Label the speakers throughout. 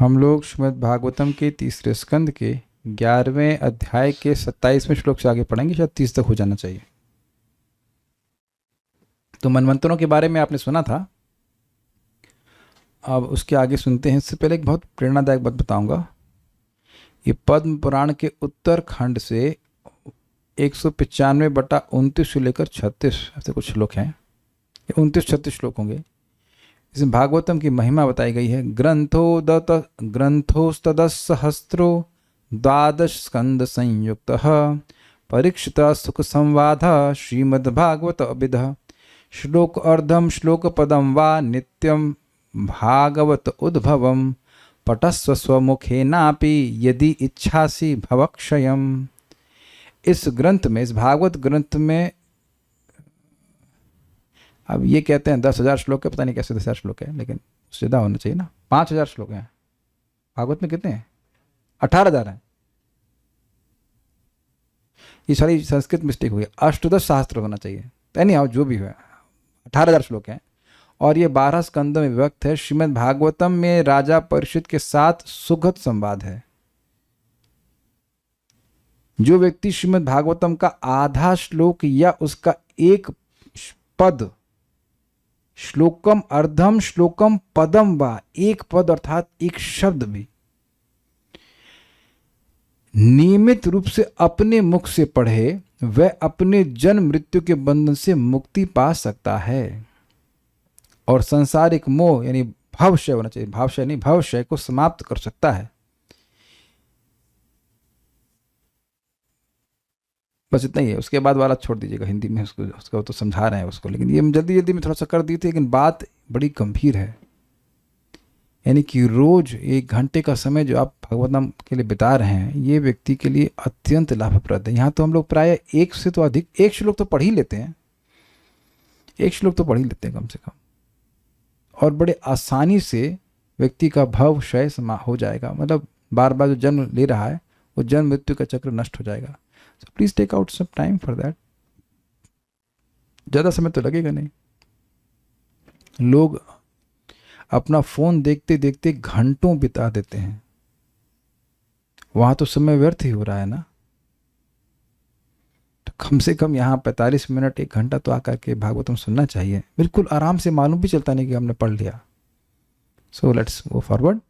Speaker 1: हम लोग श्रीमद् भागवतम के तीसरे स्कंद के 11वें अध्याय के 27वें श्लोक से आगे पढ़ेंगे। शायद 30 तक हो जाना चाहिए। तो मनवंतरों के बारे में आपने सुना था, अब उसके आगे सुनते हैं। इससे पहले एक बहुत प्रेरणादायक बात बताऊंगा। ये पद्म पुराण के उत्तर खंड से 195/29 से लेकर 36 ऐसे कुछ श्लोक हैं। 29-36 श्लोक होंगे। इसमें भागवतम की महिमा बताई गई है। ग्रंथोस्तदसहस्रो 12 स्कंद संयुक्त परीक्षित सुख संवाद श्रीमद्भागवत विद श्लोक अर्धम श्लोक पदम वा नित्यम भागवत उद्भवम पटस्व स्वमुखेनापि यदि इच्छासि भवक्षयम। इस ग्रंथ में, इस भागवत ग्रंथ में, अब ये कहते हैं 10,000 श्लोक है, पता नहीं कैसे 10,000 श्लोक है, लेकिन सीधा होना चाहिए ना। 5,000 श्लोक हैं भागवत में। कितने हैं? 18,000 हैं। ये सारी संस्कृत मिस्टेक हुई। अष्टदश शास्त्र होना चाहिए। एनी हाउ, जो भी है, 18,000 श्लोक हैं और ये 12 स्कंदों में विभक्त है। श्रीमद् भागवतम में राजा परीक्षित के साथ सुखद संवाद है। जो व्यक्ति श्रीमद् भागवतम का आधा श्लोक या उसका एक पद, श्लोकम अर्धम श्लोकम पदम वा, एक पद अर्थात एक शब्द भी नियमित रूप से अपने मुख से पढ़े, वह अपने जन्म मृत्यु के बंधन से मुक्ति पा सकता है और सांसारिक मोह यानी भवक्षय होना चाहिए, भावक्षय नहीं, भवक्षय को समाप्त कर सकता है। बस इतना ही है। उसके बाद वाला छोड़ दीजिएगा, हिंदी में उसको तो समझा रहे हैं उसको, लेकिन ये जल्दी जल्दी में थोड़ा सा कर दी थी, लेकिन बात बड़ी गंभीर है। यानी कि रोज 1 घंटे का समय जो आप भगवतम के लिए बिता रहे हैं, ये व्यक्ति के लिए अत्यंत लाभप्रद है। यहाँ तो हम लोग प्राय 1 से तो अधिक, 1 श्लोक तो पढ़ ही लेते हैं, 1 श्लोक तो पढ़ ही लेते हैं कम से कम, और बड़े आसानी से व्यक्ति का भव क्षय हो जाएगा। मतलब बार बार जो जन्म ले रहा है वो जन्म मृत्यु का चक्र नष्ट हो जाएगा। So please take out some time for that. ज़्यादा समय तो लगेगा नहीं। लोग अपना फोन देखते देखते घंटों बिता देते हैं, वहां तो समय व्यर्थ ही हो रहा है ना। तो कम से कम यहाँ 45 मिनट 1 घंटा तो आकर के भागवतम सुनना चाहिए। बिल्कुल आराम से, मालूम भी चलता नहीं कि हमने पढ़ लिया। So let's go forward.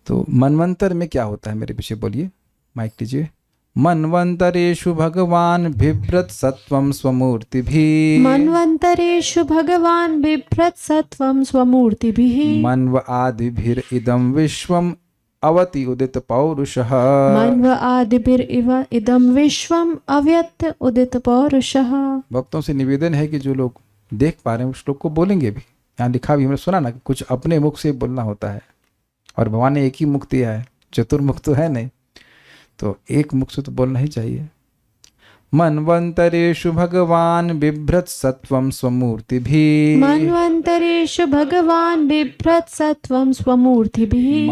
Speaker 1: तो मनवंतर में क्या होता है, मेरे पीछे बोलिए, माइक लीजिए। मनवंतरेषु भगवान बिभ्रत सत्वम स्वमूर्तिभिः।
Speaker 2: मनवंतरेषु भगवान बिभ्रत सत्वम स्वमूर्तिभिः।
Speaker 1: मन्व आदिभिरिदं विश्वम अवति उदित पौरुषः।
Speaker 2: मन्व आदिभिरिव इदं विश्वम अव्यक्त उदित पौरुषः।
Speaker 1: भक्तों से निवेदन है कि जो लोग देख पा रहे हैं उस श्लोक को बोलेंगे भी। यहाँ लिखा भी, हमने सुना ना कि कुछ अपने मुख से बोलना होता है, और भगवान ने एक ही मुख दिया है, चतुर्मुख तो है नहीं, तो एक मुख से तो बोलना ही चाहिए। मनवंतरेषु भगवान बिभ्रत सत्वम स्वमूर्तिभिः।
Speaker 2: मनवंतरेषु भगवान बिभ्रत सत्वम स्वमूर्तिभिः।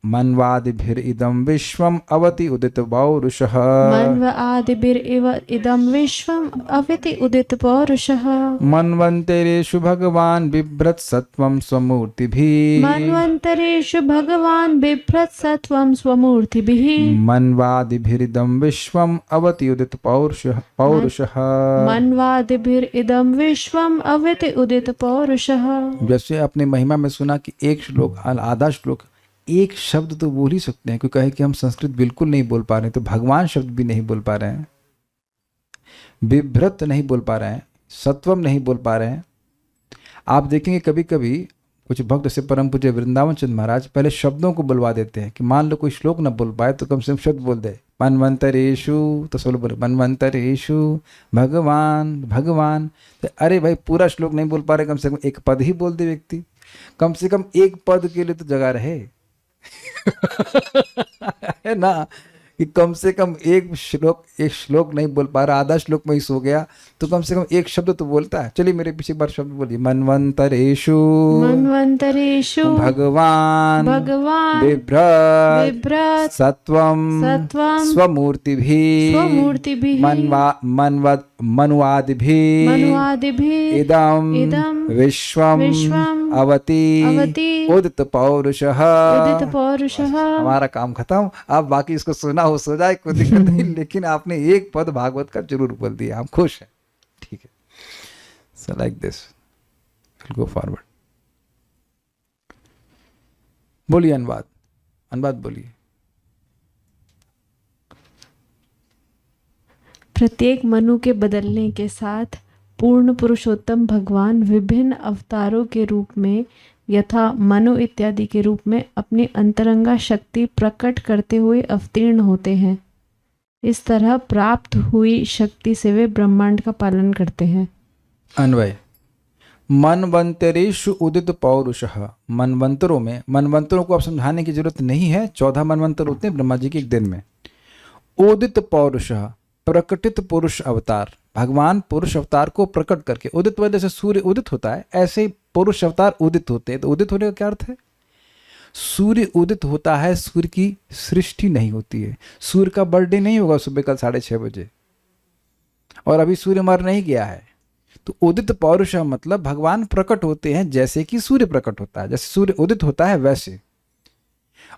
Speaker 1: मन्वादिभिरिदं विश्वम अवति उदित पौरुषः।
Speaker 2: मन्व आदिभिरिव इदं विश्वम अवति उदित पौरुषः।
Speaker 1: मनवंतरेषु भगवान बिभ्रत सत्वम स्वमूर्तिभिः।
Speaker 2: मनवंतरेषु भगवान बिभ्रत सत्वम स्वमूर्तिभिः।
Speaker 1: मन्वादिभिरिदं विश्वम अवति उदित पौरुषः।
Speaker 2: मन्वादिभिरिदं विश्वम अवति उदित पौरुषः।
Speaker 1: जैसे अपने महिमा में सुना कि एक श्लोक, आधा श्लोक, एक शब्द तो बोल ही सकते हैं। कोई कहे कि हम संस्कृत बिल्कुल नहीं बोल पा रहे हैं, तो भगवान शब्द भी नहीं बोल पा रहे हैं, बिभ्रत नहीं बोल पा रहे हैं, सत्वम नहीं बोल पा रहे हैं। आप देखेंगे कभी कभी कुछ भक्त, जैसे परम पूज्य वृंदावन चंद्र महाराज, पहले शब्दों को बुलवा देते हैं कि मान लो कोई श्लोक ना बोल पाए तो कम से कम शब्द बोल दे। मनवंतरेषु, तो सब लोग बोले मनवंतरेषु भगवान भगवान। तो अरे भाई, पूरा श्लोक नहीं बोल पा रहे, कम से कम एक पद ही बोल दे व्यक्ति। कम से कम एक पद के लिए तो जगह रहे है ना, कि कम से कम एक श्लोक नहीं बोल पा रहा, आधा श्लोक में ही सो गया, तो कम से कम एक शब्द तो बोलता है। चलिए मेरे पीछे एक बार शब्द बोलिए। मनवंतरेषु
Speaker 2: मनवंतरेषु
Speaker 1: भगवान
Speaker 2: भगवान
Speaker 1: बिभ्रत
Speaker 2: बिभ्रत
Speaker 1: सत्वम
Speaker 2: सत्वम
Speaker 1: स्वमूर्तिभिः।
Speaker 2: स्वमूर्तिभिः।
Speaker 1: मनवत मनुवादिभिः
Speaker 2: मनुवादिभिः
Speaker 1: इदं
Speaker 2: इदं
Speaker 1: विश्वम्
Speaker 2: विश्वम्
Speaker 1: अवति
Speaker 2: अवति
Speaker 1: उदित पौरुषः।
Speaker 2: उदित पौरुषः।
Speaker 1: हमारा काम खत्म। अब बाकी इसको सुना हो सो जाए, कोई दिक्कत नहीं, लेकिन आपने एक पद भागवत का जरूर बोल दिया, हम खुश हैं। ठीक है, so like this go forward. बोलिए अनुवाद, अनुवाद बोलिए।
Speaker 2: प्रत्येक मनु के बदलने के साथ पूर्ण पुरुषोत्तम भगवान विभिन्न अवतारों के रूप में यथा मनु इत्यादि के रूप में अपनी अंतरंगा शक्ति प्रकट करते हुए अवतीर्ण होते हैं। इस तरह प्राप्त हुई शक्ति से वे ब्रह्मांड का पालन करते हैं।
Speaker 1: अन्वय, मनवंतरेषु उदित पौरुषः। मनवंतरों में, मनवंतरों को अब समझाने की जरूरत नहीं है, 14 मनवंतर होते हैं ब्रह्मा जी के एक दिन में। उदित पौरुषः, प्रकटित पुरुष अवतार। भगवान पुरुष अवतार को प्रकट करके, उदित वजह से सूर्य उदित होता है, ऐसे ही पुरुष अवतार उदित होते हैं। तो उदित होने का क्या अर्थ है? सूर्य उदित होता है, सूर्य की सृष्टि नहीं होती है। सूर्य का बर्थडे नहीं होगा सुबह कल 6:30 बजे, और अभी सूर्य मर नहीं गया है। तो उदित पौरुष मतलब भगवान प्रकट होते हैं जैसे कि सूर्य प्रकट होता है, जैसे सूर्य उदित होता है वैसे।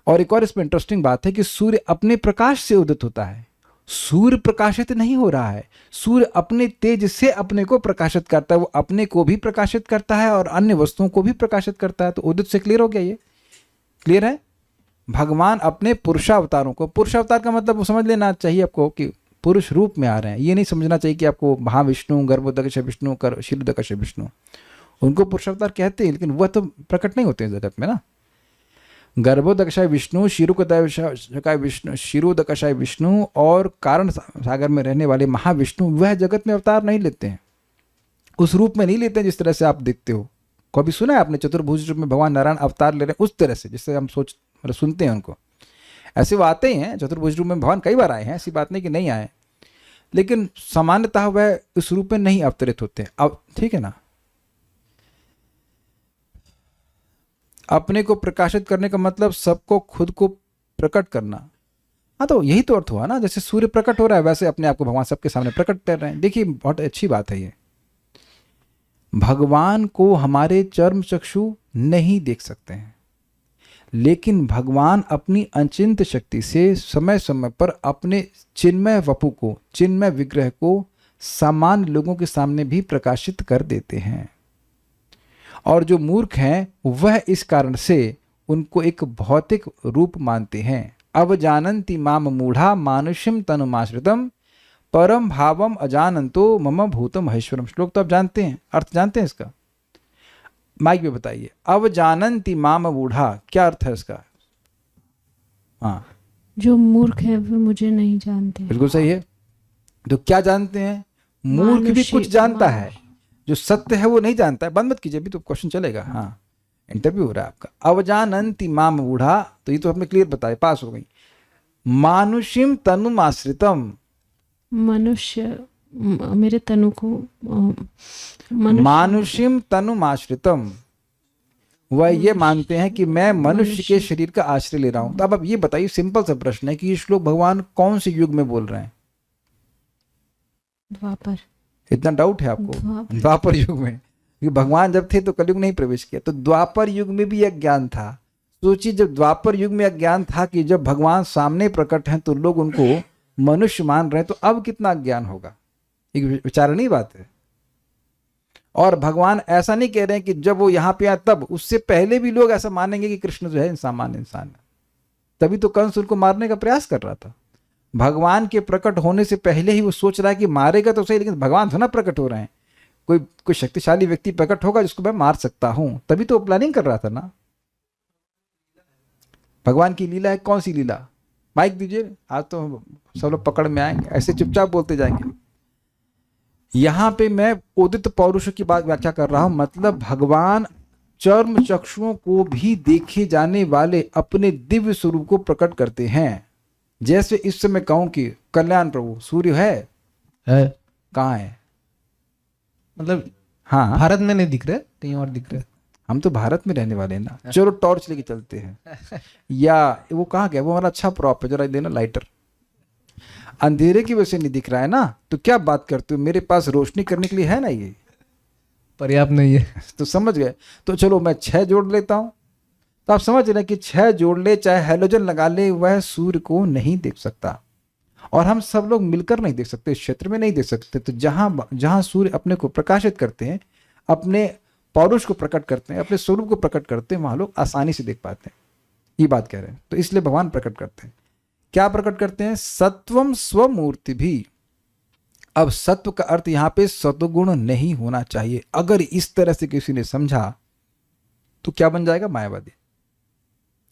Speaker 1: और एक और इसमें इंटरेस्टिंग बात है कि सूर्य अपने प्रकाश से उदित होता है। सूर्य प्रकाशित नहीं हो रहा है, सूर्य अपने तेज से अपने को प्रकाशित करता है। वो अपने को भी प्रकाशित करता है और अन्य वस्तुओं को भी प्रकाशित करता है। तो उदित से क्लियर हो गया, ये क्लियर है। भगवान अपने पुरुषावतारों को, पुरुषावतार का मतलब वो समझ लेना चाहिए आपको कि पुरुष रूप में आ रहे हैं। ये नहीं समझना चाहिए कि आपको महाविष्णु, गर्भोदकश विष्णु, क्षीरोदकश विष्णु, उनको पुरुषावतार कहते हैं, लेकिन वह तो प्रकट नहीं होते हैं जगत में ना। गर्भोदकशाय विष्णु, क्षीरोदकशाय विष्णु, क्षीरोदकशाय विष्णु और कारण सागर में रहने वाले महाविष्णु, वह जगत में अवतार नहीं लेते हैं, उस रूप में नहीं लेते हैं जिस तरह से आप देखते हो। कभी सुना है आपने चतुर्भुज रूप में भगवान नारायण अवतार ले रहे हैं उस तरह से, जिससे हम सुनते हैं उनको? ऐसे वो आते ही हैं, चतुर्भुज रूप में भगवान कई बार आए हैं, ऐसी बात नहीं कि नहीं आए, लेकिन सामान्यतः वह इस रूप में नहीं अवतरित होते। अब ठीक है ना, अपने को प्रकाशित करने का मतलब सबको खुद को प्रकट करना। हाँ, तो यही तो अर्थ हुआ ना, जैसे सूर्य प्रकट हो रहा है वैसे अपने आप को भगवान सबके सामने प्रकट कर रहे हैं। देखिए बहुत अच्छी बात है ये। भगवान को हमारे चर्म चक्षु नहीं देख सकते हैं, लेकिन भगवान अपनी अचिंत्य शक्ति से समय समय पर अपने चिन्मय वपु को, चिन्मय विग्रह को सामान्य लोगों के सामने भी प्रकाशित कर देते हैं। और जो मूर्ख हैं वह इस कारण से उनको एक भौतिक रूप मानते हैं। अवजानन्ति माम मूढ़ा मानुष्यम तनुमाश्रितम परम भावम अजानंतो मम भूतम महेश्वरम। श्लोक तो आप जानते हैं, अर्थ जानते हैं इसका? माइक में बताइए। अवजानन्ति माम मूढ़ा, क्या अर्थ है इसका? हाँ,
Speaker 2: जो मूर्ख है वो मुझे नहीं जानते।
Speaker 1: बिल्कुल सही है। तो क्या जानते हैं? मूर्ख भी कुछ जानता है, जो सत्य है वो नहीं जानता है। बंद मत कीजिए, अभी तो क्वेश्चन चलेगा। हाँ, इंटरव्यू हो रहा है आपका। अवजानन्ति माम मूढ़ा, तो ये तो हमने क्लियर बताया, पास हो गई। मानुष्यम तनुम आश्रितम,
Speaker 2: मनुष्य मेरे तनु को
Speaker 1: मानुष्यम तनुम आश्रितम, वह ये मानते हैं कि मैं मनुष्य के शरीर का आश्रय ले रहा हूं। तो अब आप ये बताइए, सिंपल सा प्रश्न है कि ये श्लोक भगवान कौन से युग में बोल रहे हैं?
Speaker 2: द्वापर।
Speaker 1: इतना डाउट है आपको? द्वापर युग में। क्योंकि भगवान जब थे तो कलयुग नहीं प्रवेश किया, तो द्वापर युग में भी यह ज्ञान था। सोचिए, जब द्वापर युग में यह ज्ञान था कि जब भगवान सामने प्रकट हैं तो लोग उनको मनुष्य मान रहे हैं, तो अब कितना ज्ञान होगा? एक विचारणीय बात है। और भगवान ऐसा नहीं कह रहे हैं कि जब वो यहाँ पे आए तब, उससे पहले भी लोग ऐसा मानेंगे कि कृष्ण जो है सामान्य इंसान है। तभी तो कंस उनको मारने का प्रयास कर रहा था। भगवान के प्रकट होने से पहले ही वो सोच रहा है कि मारेगा तो सही, लेकिन भगवान थोड़ा प्रकट हो रहे हैं। कोई शक्तिशाली व्यक्ति प्रकट होगा जिसको मैं मार सकता हूं, तभी तो प्लानिंग कर रहा था ना। भगवान की लीला है। कौन सी लीला? माइक दीजिए, आज तो सब लोग पकड़ में आएंगे, ऐसे चुपचाप बोलते जाएंगे। यहां पे मैं उदित पौरुष की बात व्याख्या कर रहा हूं, मतलब भगवान चर्म चक्षुओं को भी देखे जाने वाले अपने दिव्य स्वरूप को प्रकट करते हैं। जैसे इस समय कहूं कि कल्याण प्रभु सूर्य है, कहाँ है?
Speaker 3: मतलब
Speaker 1: हाँ,
Speaker 3: भारत में नहीं दिख रहे, कहीं और दिख रहे।
Speaker 1: हम तो भारत में रहने वाले हैं ना। चलो टॉर्च लेके चलते हैं। या वो कहाँ गया? वो हमारा अच्छा प्रॉप है, जरा देना लाइटर। अंधेरे की वजह से नहीं दिख रहा है ना, तो क्या बात करते हो, मेरे पास रोशनी करने के लिए है ना ये,
Speaker 3: पर्याप्त नहीं है।
Speaker 1: तो समझ गए। तो चलो मैं 6 जोड़ लेता हूं, तो आप समझ रहे हैं कि 6 जोड़ ले चाहे हेलोजन लगा ले, वह सूर्य को नहीं देख सकता, और हम सब लोग मिलकर नहीं देख सकते, इस क्षेत्र में नहीं देख सकते। तो जहां जहां सूर्य अपने को प्रकाशित करते हैं, अपने पौरुष को प्रकट करते हैं, अपने स्वरूप को प्रकट करते हैं, वहां लोग आसानी से देख पाते हैं। ये बात कह रहे हैं। तो इसलिए भगवान प्रकट करते हैं। क्या प्रकट करते हैं? सत्वम स्वमूर्ति भी। अब सत्व का अर्थ यहां पे सत्वगुण नहीं होना चाहिए। अगर इस तरह से किसी ने समझा तो क्या बन जाएगा? मायावादी।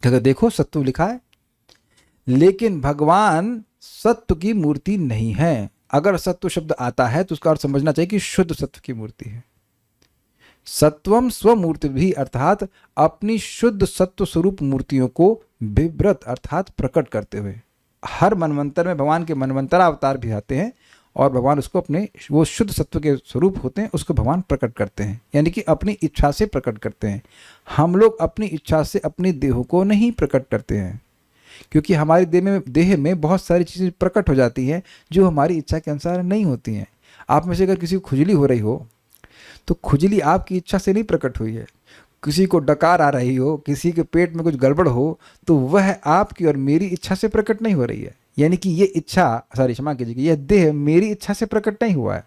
Speaker 1: अगर देखो सत्व लिखा है, लेकिन भगवान सत्व की मूर्ति नहीं है। अगर सत्व शब्द आता है तो उसका अर्थ समझना चाहिए कि शुद्ध सत्व की मूर्ति है। सत्वम स्वमूर्ति भी अर्थात अपनी शुद्ध सत्व स्वरूप मूर्तियों को विव्रत अर्थात प्रकट करते हुए। हर मनवंतर में भगवान के मनवंतर अवतार भी आते हैं और भगवान उसको अपने वो शुद्ध सत्व के स्वरूप होते हैं, उसको भगवान प्रकट करते हैं, यानी कि अपनी इच्छा से प्रकट करते हैं। हम लोग अपनी इच्छा से अपनी देहों को नहीं प्रकट करते हैं, क्योंकि हमारी देह में बहुत सारी चीज़ें प्रकट हो जाती हैं जो हमारी इच्छा के अनुसार नहीं होती हैं। आप में से अगर किसी को खुजली हो रही हो तो खुजली आपकी इच्छा से नहीं प्रकट हुई है। किसी को डकार आ रही हो, किसी के पेट में कुछ गड़बड़ हो, तो वह आपकी और मेरी इच्छा से प्रकट नहीं हो रही है। यानी कि ये इच्छा, सॉरी क्षमा कीजिएगा, यह देह मेरी इच्छा से प्रकट नहीं हुआ है,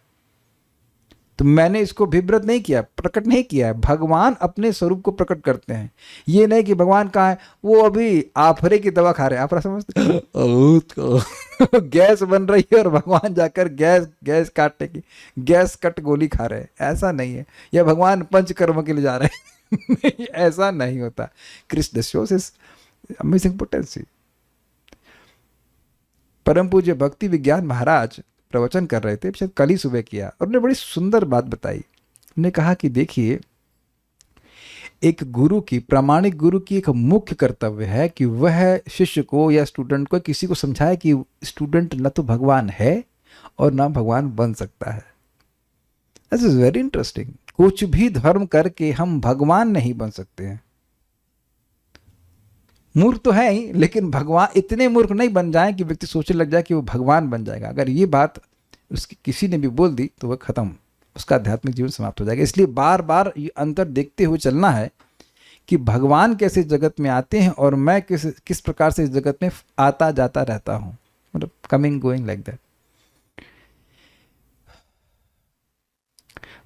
Speaker 1: तो मैंने इसको विव्रत नहीं किया, प्रकट नहीं किया है। भगवान अपने स्वरूप को प्रकट करते हैं। ये नहीं कि भगवान कहाँ है, वो अभी आफरे की दवा खा रहे हैं, आप समझते गैस बन रही है और भगवान जाकर गैस काटने की गैस कट गोली खा रहे हैं, ऐसा नहीं है। या भगवान पंचकर्म के लिए जा रहे हैं नहीं, ऐसा नहीं होता। Krishna shows is amazing potency. परम पूज्य भक्ति विज्ञान महाराज प्रवचन कर रहे थे, शायद कल ही सुबह किया, और उन्होंने बड़ी सुंदर बात बताई। उन्होंने कहा कि देखिए, एक गुरु की, प्रामाणिक गुरु की एक मुख्य कर्तव्य है कि वह शिष्य को या स्टूडेंट को, किसी को समझाए कि स्टूडेंट न तो भगवान है और न भगवान बन सकता है। This is very interesting. कुछ भी धर्म करके हम भगवान नहीं बन सकते हैं। मूर्ख तो है ही, लेकिन भगवान इतने मूर्ख नहीं बन जाए कि व्यक्ति सोचने लग जाए कि वो भगवान बन जाएगा। अगर ये बात उसकी किसी ने भी बोल दी तो वह खत्म, उसका आध्यात्मिक जीवन समाप्त हो जाएगा। इसलिए बार बार ये अंतर देखते हुए चलना है कि भगवान कैसे जगत में आते हैं और मैं किस प्रकार से इस जगत में आता जाता रहता हूँ, मतलब कमिंग गोइंग लाइक दैट।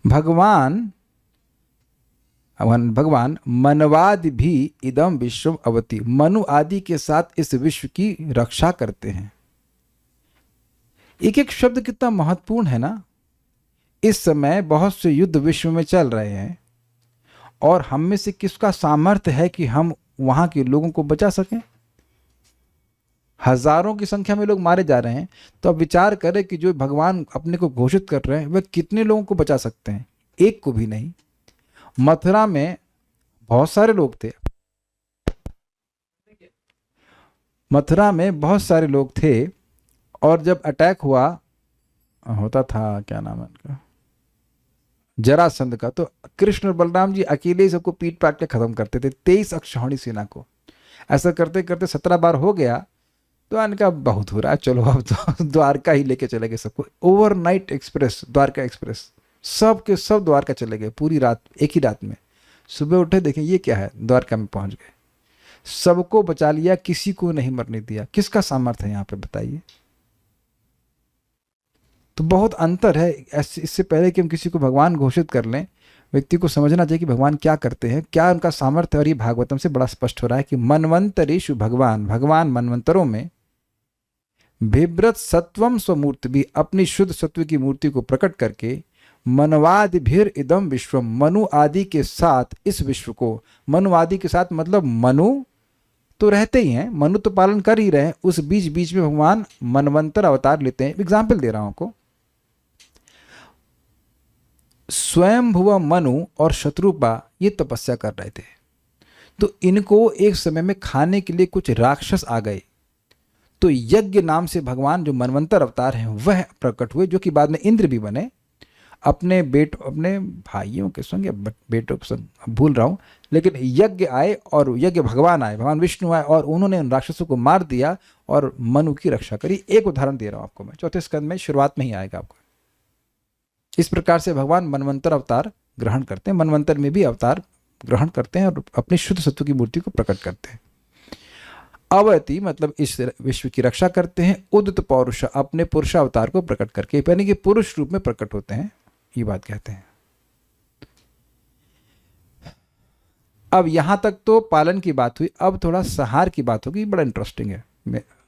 Speaker 1: भगवान मनवादि भी इदम विश्व अवति, मनु आदि के साथ इस विश्व की रक्षा करते हैं। एक एक शब्द कितना महत्वपूर्ण है ना। इस समय बहुत से युद्ध विश्व में चल रहे हैं और हम में से किसका सामर्थ्य है कि हम वहां के लोगों को बचा सकें? हजारों की संख्या में लोग मारे जा रहे हैं, तो अब विचार करें कि जो भगवान अपने को घोषित कर रहे हैं वह कितने लोगों को बचा सकते हैं? एक को भी नहीं। मथुरा में बहुत सारे लोग थे, मथुरा में बहुत सारे लोग थे, और जब अटैक होता था, क्या नाम है उनका, जरासंध का, तो कृष्ण और बलराम जी अकेले ही सबको पीट पाट के खत्म करते थे, 23 अक्षौहिणी सेना को। ऐसा करते करते 17 बार हो गया, तो इनका बहुत हो रहा है, चलो अब तो द्वारका ही लेके चले गए सबको। ओवरनाइट एक्सप्रेस, द्वारका एक्सप्रेस, सब के सब द्वारका चले गए पूरी रात, एक ही रात में। सुबह उठे, देखें ये क्या है, द्वारका में पहुंच गए, सबको बचा लिया, किसी को नहीं मरने दिया। किसका सामर्थ्य है यहाँ पे बताइए? तो बहुत अंतर है। इससे पहले कि हम किसी को भगवान घोषित कर लें, व्यक्ति को समझना चाहिए कि भगवान क्या करते हैं, क्या उनका सामर्थ्य है। और ये भागवतम से बड़ा स्पष्ट हो रहा है कि मनवंतरेषु भगवान मनवंतरों में विव्रत सत्वम स्वमूर्ति भी, अपनी शुद्ध सत्व की मूर्ति को प्रकट करके, मनवादि भीर इदम विश्वम, मनु आदि के साथ इस विश्व को, मनु आदि के साथ मतलब मनु तो रहते ही हैं, मनु तो पालन कर ही रहे हैं, उस बीच बीच में भगवान मनवंतर अवतार लेते हैं। एग्जाम्पल दे रहा हूं आपको, स्वयं भुव मनु और शत्रुपा ये तपस्या कर रहे थे, तो इनको एक समय में खाने के लिए कुछ राक्षस आ गए, तो यज्ञ नाम से भगवान जो मनवंतर अवतार हैं वह प्रकट हुए, जो कि बाद में इंद्र भी बने। अपने भाइयों के संग या बेटों के संग भूल रहा हूँ, लेकिन यज्ञ आए और यज्ञ भगवान आए, भगवान विष्णु आए और उन्होंने उन राक्षसों को मार दिया और मनु की रक्षा करी। एक उदाहरण दे रहा हूं आपको मैं, 4थे स्कंद में शुरुआत में ही आएगा आपको। इस प्रकार से भगवान मनवंतर अवतार ग्रहण करते हैं, मनवंतर में भी अवतार ग्रहण करते हैं और अपनी शुद्ध सत्व की मूर्ति को प्रकट करते हैं। अवति मतलब इस विश्व की रक्षा करते हैं, उदित पौरुष अपने पुरुष अवतार को प्रकट करके, यानी कि पुरुष रूप में प्रकट होते हैं, ये बात कहते हैं। अब यहां तक तो पालन की बात हुई, अब थोड़ा संहार की बात होगी, बड़ा इंटरेस्टिंग है।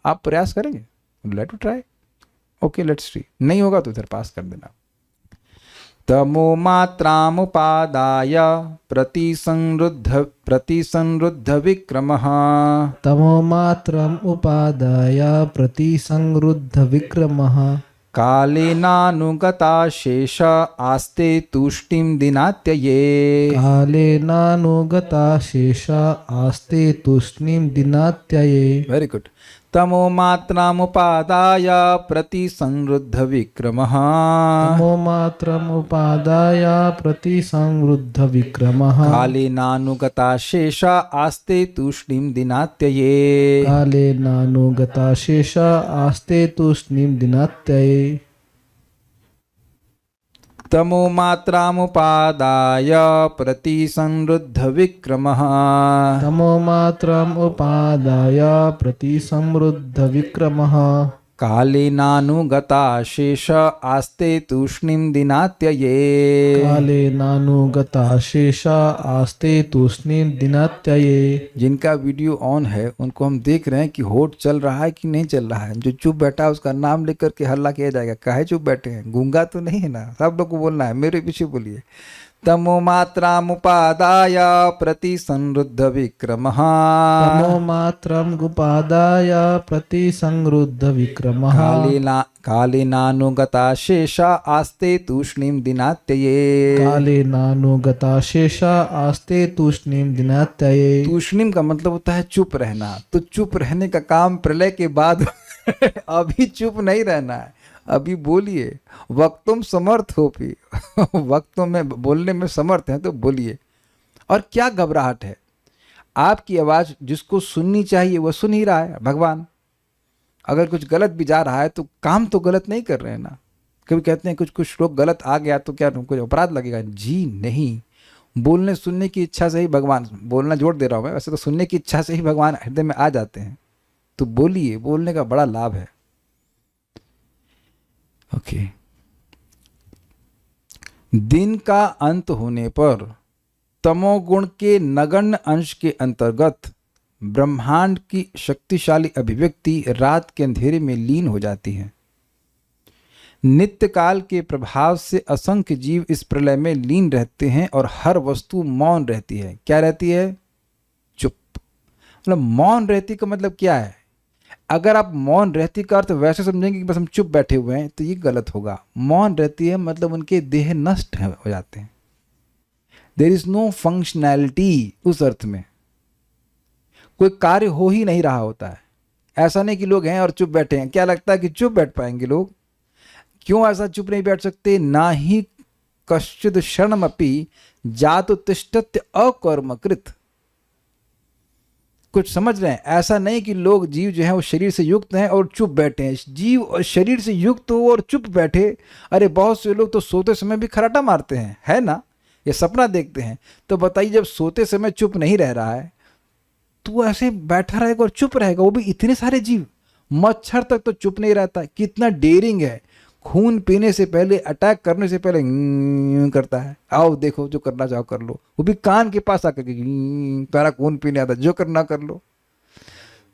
Speaker 1: आप प्रयास करेंगे? Let to try. Okay let's see, नहीं होगा तो इधर पास कर देना। तमो मात्रामुपादाय प्रतिसंरुद्ध विक्रमः
Speaker 3: तमो मात्रम उपादाय प्रतिसंरुद्ध विक्रमः
Speaker 1: कालेनानुगता शेष आस्ते तूष्णीं दिनात्यये।
Speaker 3: कालेनानुगता शेषा आस्ते तूष्णीं दिनात्यये।
Speaker 1: Very good. तमो मात्रामुपादाय प्रतिसंरुद्ध विक्रमः
Speaker 3: तमो मात्रम उपादाय प्रतिसंरुद्ध विक्रमः
Speaker 1: कालेनानुगता शेषा आस्ते तूष्णीं दिनात्यये।
Speaker 3: कालेनानुगता शेषा आस्ते तूष्णीं दिनात्यये।
Speaker 1: तमो मात्रामुपादाय प्रतिसंरुद्ध विक्रमः
Speaker 3: तमो मात्रम उपादाय प्रतिसंरुद्ध विक्रमः
Speaker 1: कालेनानुगता शेष आस्ते तूष्णीं दिनात्यये।
Speaker 3: कालेनानुगता शेषा आस्ते तूष्णीं दिनात्यये।
Speaker 1: जिनका वीडियो ऑन है उनको हम देख रहे हैं कि होठ चल रहा है कि नहीं चल रहा है। जो चुप बैठा है उसका नाम लेकर के हल्ला किया जाएगा, काहे चुप बैठे हैं, गूंगा तो नहीं है ना? सब लोग को बोलना है, मेरे पीछे बोलिए। तमो मात्रामुपादाय प्रतिसंरुद्ध विक्रमः
Speaker 3: तमो मात्रम उपादाय प्रतिसंरुद्ध विक्रमः
Speaker 1: कालेनानुगता शेषा आस्ते तूष्णीं दिनात्यये।
Speaker 3: कालेनानुगता शेषा आस्ते तूष्णीं दिनात्यये।
Speaker 1: तूष्णीं का मतलब होता है चुप रहना। तो चुप रहने का काम प्रलय के बाद अभी चुप नहीं रहना है, अभी बोलिए। वक्तुम समर्थ हो भी वक्तों में बोलने में समर्थ हैं तो बोलिए। और क्या घबराहट है? आपकी आवाज़ जिसको सुननी चाहिए वह सुन ही रहा है, भगवान। अगर कुछ गलत भी जा रहा है तो काम तो गलत नहीं कर रहे हैं ना। कभी कहते हैं कुछ श्लोक गलत आ गया तो क्या कुछ अपराध लगेगा? जी नहीं, बोलने सुनने की इच्छा से ही भगवान, बोलना जोड़ दे रहा हूँ मैं, वैसे तो सुनने की इच्छा से ही भगवान हृदय में आ जाते हैं। तो बोलिए, बोलने का बड़ा लाभ है। ओके। दिन का अंत होने पर तमोगुण के नगण्य अंश के अंतर्गत ब्रह्मांड की शक्तिशाली अभिव्यक्ति रात के अंधेरे में लीन हो जाती है। नित्य काल के प्रभाव से असंख्य जीव इस प्रलय में लीन रहते हैं और हर वस्तु मौन रहती है। क्या रहती है? चुप। मतलब मौन रहती का मतलब क्या है? अगर आप मौन रहती का अर्थ वैसे समझेंगे कि बस हम चुप बैठे हुए हैं तो ये गलत होगा। मौन रहती है मतलब उनके देह नष्ट हो जाते हैं। देयर इज नो फंक्शनैलिटी, उस अर्थ में कोई कार्य हो ही नहीं रहा होता है। ऐसा नहीं कि लोग हैं और चुप बैठे हैं। क्या लगता है कि चुप बैठ पाएंगे लोग? क्यों ऐसा चुप नहीं बैठ सकते? ना ही कश्चिद क्षणमपि जातु तिष्ठत्य अकर्मकृत। कुछ समझ रहे हैं? ऐसा नहीं कि लोग, जीव जो है वो शरीर से युक्त हैं और चुप बैठे हैं। जीव और शरीर से युक्त हो और चुप बैठे, अरे बहुत से लोग तो सोते समय भी खर्राटा मारते हैं, है ना? ये सपना देखते हैं। तो बताइए, जब सोते समय चुप नहीं रह रहा है तो ऐसे बैठा रहेगा और चुप रहेगा, वो भी इतने सारे जीव। मच्छर तक तो चुप नहीं रहता। कितना डेयरिंग है, खून पीने से पहले, अटैक करने से पहले करता है। आओ देखो, जो करना चाहो कर लो। वो भी कान के पास आकर के, तारा खून पीने आता, जो करना कर लो।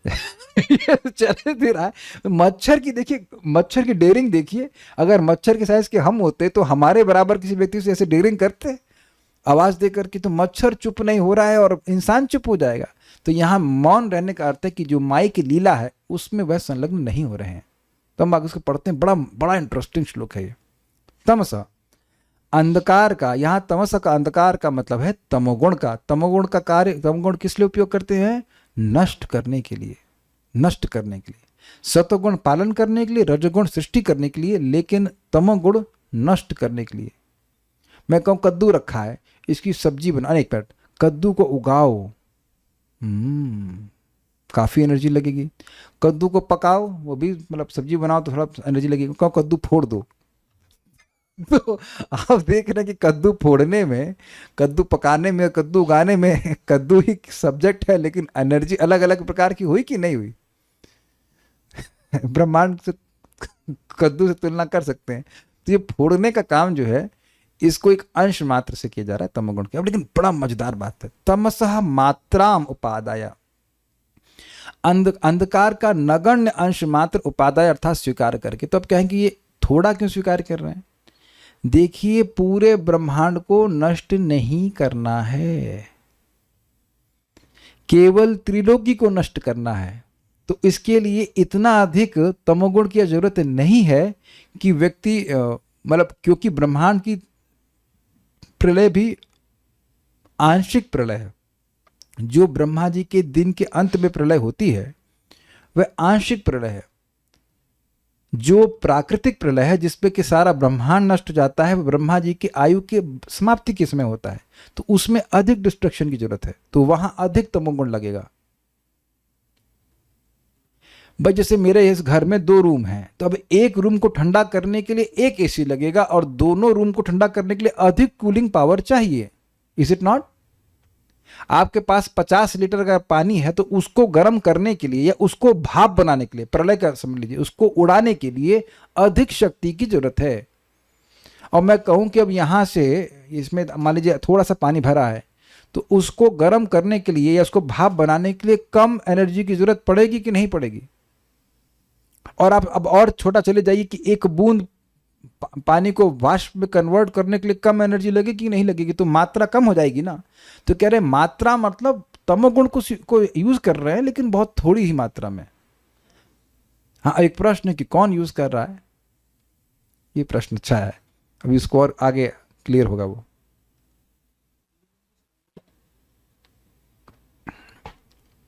Speaker 1: ये चले दे रहा है। मच्छर की देखिए, मच्छर की डेयरिंग देखिए। अगर मच्छर के साइज के हम होते तो हमारे बराबर किसी व्यक्ति से ऐसे डेयरिंग करते आवाज देकर के? तो मच्छर चुप नहीं हो रहा है और इंसान चुप हो जाएगा। तो यहाँ मौन रहने का अर्थ है कि जो माई की लीला है उसमें वह संलग्न नहीं हो रहे हैं। तो हम आगे उसको पढ़ते हैं। बड़ा इंटरेस्टिंग श्लोक है ये। तमस, अंधकार का, यहाँ तमस का, अंधकार का मतलब है तमोगुण का। तमोगुण का कार्य, तमोगुण किस लिए उपयोग करते हैं? नष्ट करने के लिए, नष्ट करने के लिए। सतोगुण पालन करने के लिए, रजोगुण सृष्टि करने के लिए, लेकिन तमोगुण नष्ट करने के लिए। मैं कहूँ कद्दू रखा है, इसकी सब्जी बना, एक मिनट, कद्दू को उगाओ, काफ़ी एनर्जी लगेगी। कद्दू को पकाओ, वो भी मतलब सब्जी बनाओ तो थोड़ा एनर्जी लगेगी। कहो कद्दू फोड़ दो तो आप देख रहे हैं कि कद्दू फोड़ने में, कद्दू पकाने में, कद्दू उगाने में कद्दू ही सब्जेक्ट है, लेकिन एनर्जी अलग अलग प्रकार की हुई कि नहीं हुई? ब्रह्मांड से कद्दू से तुलना कर सकते हैं। तो ये फोड़ने का काम जो है, इसको एक अंश मात्र से किया जा रहा है तमोगुण के। अब लेकिन बड़ा मजेदार बात है, तमसः मात्राम उपादाय, अंधकार का नगण्य अंश मात्र उपादाय अर्थात स्वीकार करके। तो अब कहेंगे ये थोड़ा क्यों स्वीकार कर रहे हैं? देखिए, पूरे ब्रह्मांड को नष्ट नहीं करना है, केवल त्रिलोकी को नष्ट करना है। तो इसके लिए इतना अधिक तमोगुण की जरूरत नहीं है कि व्यक्ति मतलब, क्योंकि ब्रह्मांड की प्रलय भी आंशिक प्रलय है। जो ब्रह्मा जी के दिन के अंत में प्रलय होती है वह आंशिक प्रलय है। जो प्राकृतिक प्रलय है जिसपे कि सारा ब्रह्मांड नष्ट जाता है, वह ब्रह्मा जी की आयु के समाप्ति के समय होता है। तो उसमें अधिक डिस्ट्रक्शन की जरूरत है, तो वहां अधिक तमोगुण लगेगा। भाई जैसे मेरे इस घर में 2 रूम हैं, तो अब एक रूम को ठंडा करने के लिए एक एसी लगेगा और दोनों रूम को ठंडा करने के लिए अधिक कूलिंग पावर चाहिए। Is it not? आपके पास 50 लीटर का पानी है, तो उसको गर्म करने के लिए या उसको भाप बनाने के लिए, प्रलय का समझ लीजिए, उसको उड़ाने के लिए अधिक शक्ति की जरूरत है। और मैं कहूं कि अब यहां से इसमें मान लीजिए थोड़ा सा पानी भरा है, तो उसको गर्म करने के लिए या उसको भाप बनाने के लिए कम एनर्जी की जरूरत पड़ेगी कि नहीं पड़ेगी? और आप अब और छोटा चले जाइए कि एक बूंद पानी को वाष्प में कन्वर्ट करने के लिए कम एनर्जी लगेगी कि नहीं लगेगी? तो मात्रा कम हो जाएगी ना। तो कह रहे हैं मात्रा मतलब तमोगुण को यूज कर रहे हैं, लेकिन बहुत थोड़ी ही मात्रा में। हाँ, एक प्रश्न है कि कौन यूज कर रहा है? ये प्रश्न अच्छा है, अभी इसको और आगे क्लियर होगा वो।